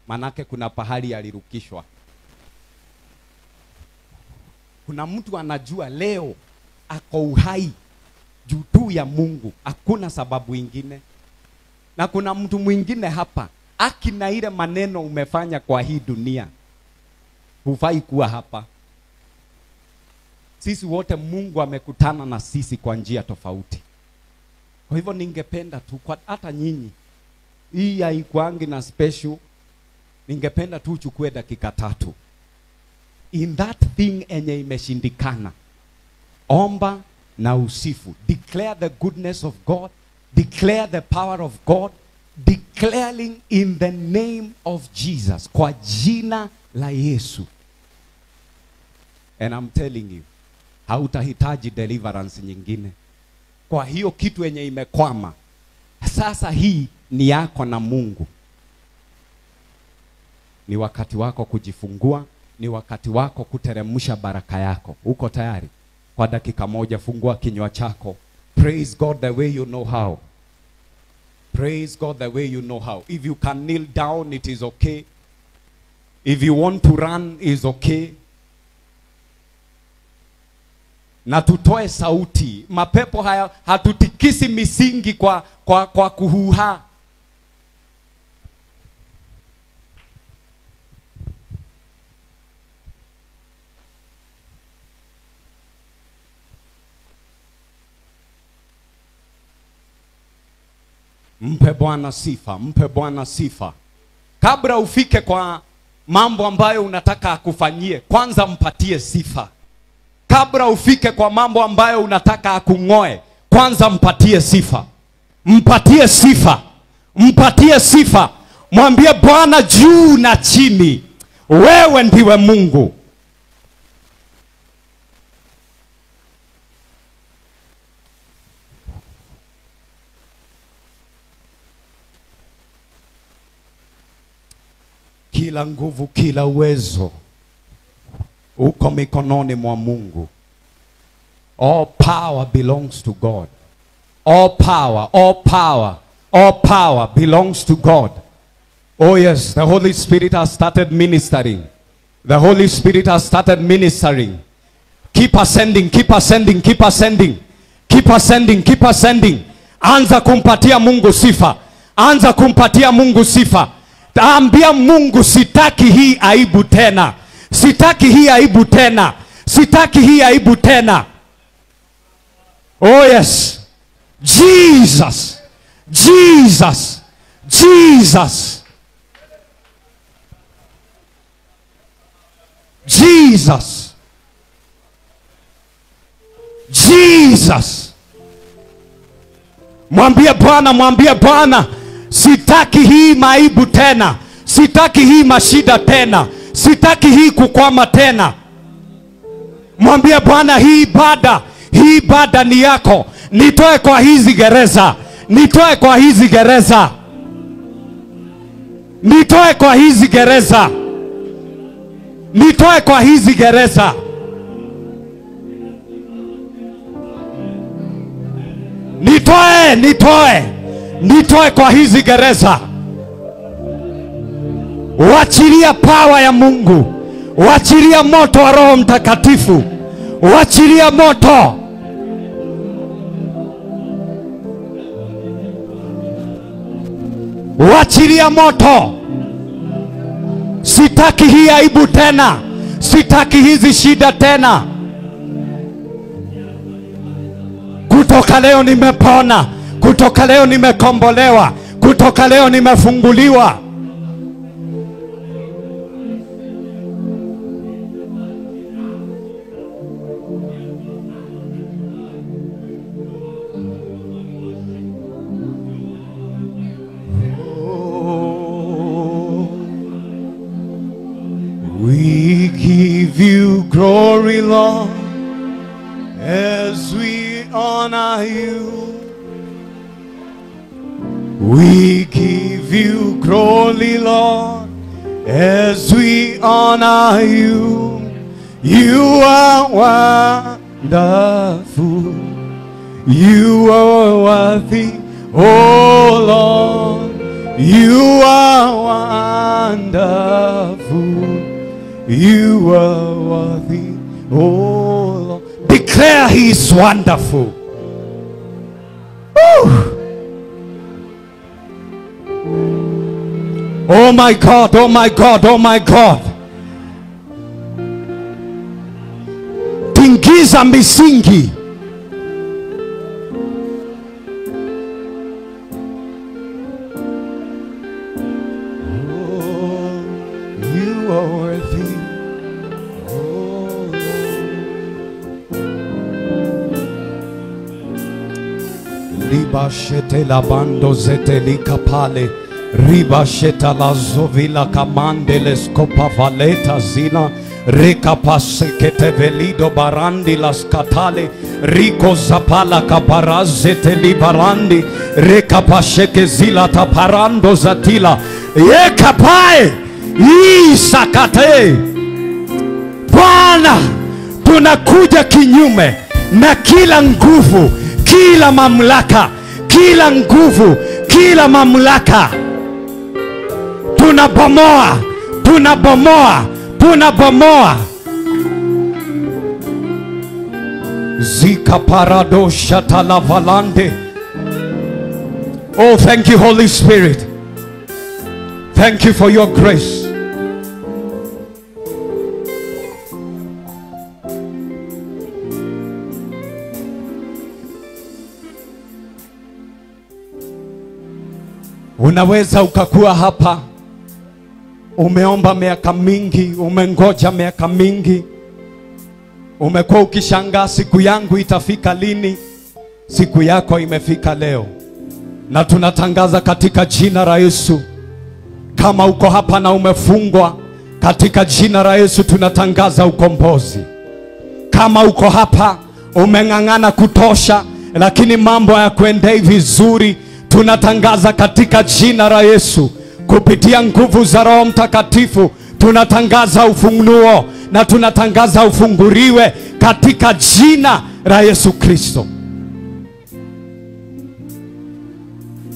Manake kuna pahali alirukishwa. Kuna mtu anajua leo ako uhai juu tu ya Mungu, hakuna sababu ingine. Na kuna mtu mwingine hapa, akina ile maneno umefanya kwa hii dunia, hufai kuwa hapa. Sisi wote Mungu amekutana na sisi kwa njia tofauti. Kwa hivyo ningependa tu kwa hata nyinyi, hii haikuangi na special, ningependa tu uchukue dakika 3. In that thing enye imeshindikana, omba na usifu. Declare the goodness of God. Declare the power of God. Declaring in the name of Jesus. Kwa jina la Yesu. And I'm telling you, hautahitaji deliverance nyingine. Kwa hiyo kitu yenye imekwama, sasa hii ni yako na Mungu. Ni wakati wako kujifungua. Ni wakati wako kuteremsha baraka yako. Uko tayari? Kwa dakika 1 fungua kinywa chako. Praise God the way you know how. Praise God the way you know how. If you can kneel down, it is okay. If you want to run, is okay. Na tutoe sauti. Mapepo haya hatutikisi misingi kwa kuhuha. Mpe Bwana sifa, mpe Bwana sifa. kabla ufike kwa mambo ambayo unataka akufanyie, kwanza mpatie sifa. Kabla ufike kwa mambo ambayo unataka akung'oe, kwanza mpatie sifa. Mpatie sifa. Mpatie sifa. Mwambie Bwana juu na chini, wewe ndiwe Mungu. Kila nguvu, kila uwezo uko mikononi mwa Mungu. All power belongs to God. All power, all power, all power belongs to God. Oh yes, the Holy Spirit has started ministering. The Holy Spirit has started ministering. Keep ascending, keep ascending, keep ascending. Keep ascending, keep ascending. Anza kumpatia Mungu sifa. Anza kumpatia Mungu sifa. Ambia Mungu, sitaki hii aibu tena. Sitaki hii aibu tena. Sitaki hii aibu tena. Oh yes. Jesus. Jesus. Jesus. Jesus. Jesus. Mwambie Bwana, sitaki hii maibu tena. Sitaki hii mashida tena. Sitaki hii kukwama tena. Mwambie Bwana, hii ibada ni yako. Nitoe kwa hizi gereza. Nitoe kwa hizi gereza. Nitoe kwa hizi gereza. Nitoe kwa hizi gereza. Nitoe kwa hizi gereza. Wachilia power ya Mungu. Wachilia moto wa Roho Mtakatifu. Wachilia moto. Wachilia moto. Sitaki hii aibu tena. Sitaki hizi shida tena. Kutoka leo nimepona. Kutoka leo nimekombolewa. Kutoka leo nimefunguliwa. We give you glory, Lord, as we honor you. We give you glory, Lord, as we honor you. You are wonderful. You are worthy, oh Lord. You are wonderful. You are worthy, oh Lord. Declare He is wonderful. Woo! Oh my God, oh my God, oh my God. Tingiza misingi. Ribashete la bando zete li kapale. Ribasheta la zovila kamande le scopa valeta zina. Recapase che te velido barandi las catale. Rico zapala caparazete li barandi. Recapashe che zila taparando zatila. Ye kapae. Isakate. Bwana, tunakuja kinyume na kila nguvu, kila mamlaka, kila nguvu, kila mamlaka. Tunabomoa, tunabomoa, tunabomoa. Zika parado shatala valande. Oh, thank you, Holy Spirit. Thank you for your grace. Unaweza ukakuwa hapa Umeomba miaka mingi, umengoja miaka mingi. Umekuwa ukishangaa siku yangu itafika lini? Siku yako imefika leo. Na tunatangaza katika jina la Yesu. Kama uko hapa na umefungwa, katika jina la Yesu tunatangaza ukombozi. Kama uko hapa umeng'ang'ana kutosha lakini mambo hayakuendei vizuri, tunatangaza katika jina la Yesu, kupitia nguvu za Roho Mtakatifu tunatangaza ufunuo na tunatangaza ufunguriwe katika jina la Yesu Kristo.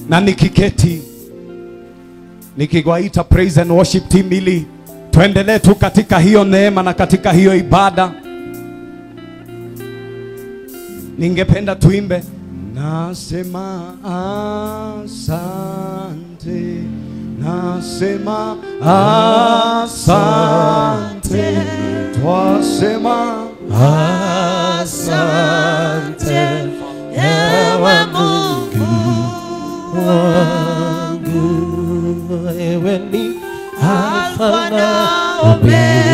Na nikiketi nikigwaita praise and worship team ili tuendelee tu katika hiyo neema na katika hiyo ibada, ningependa tuimbe nasema asante, nasema asante, twasema asante, ewe Mungu wangu, ewe ni Alfa na Omega.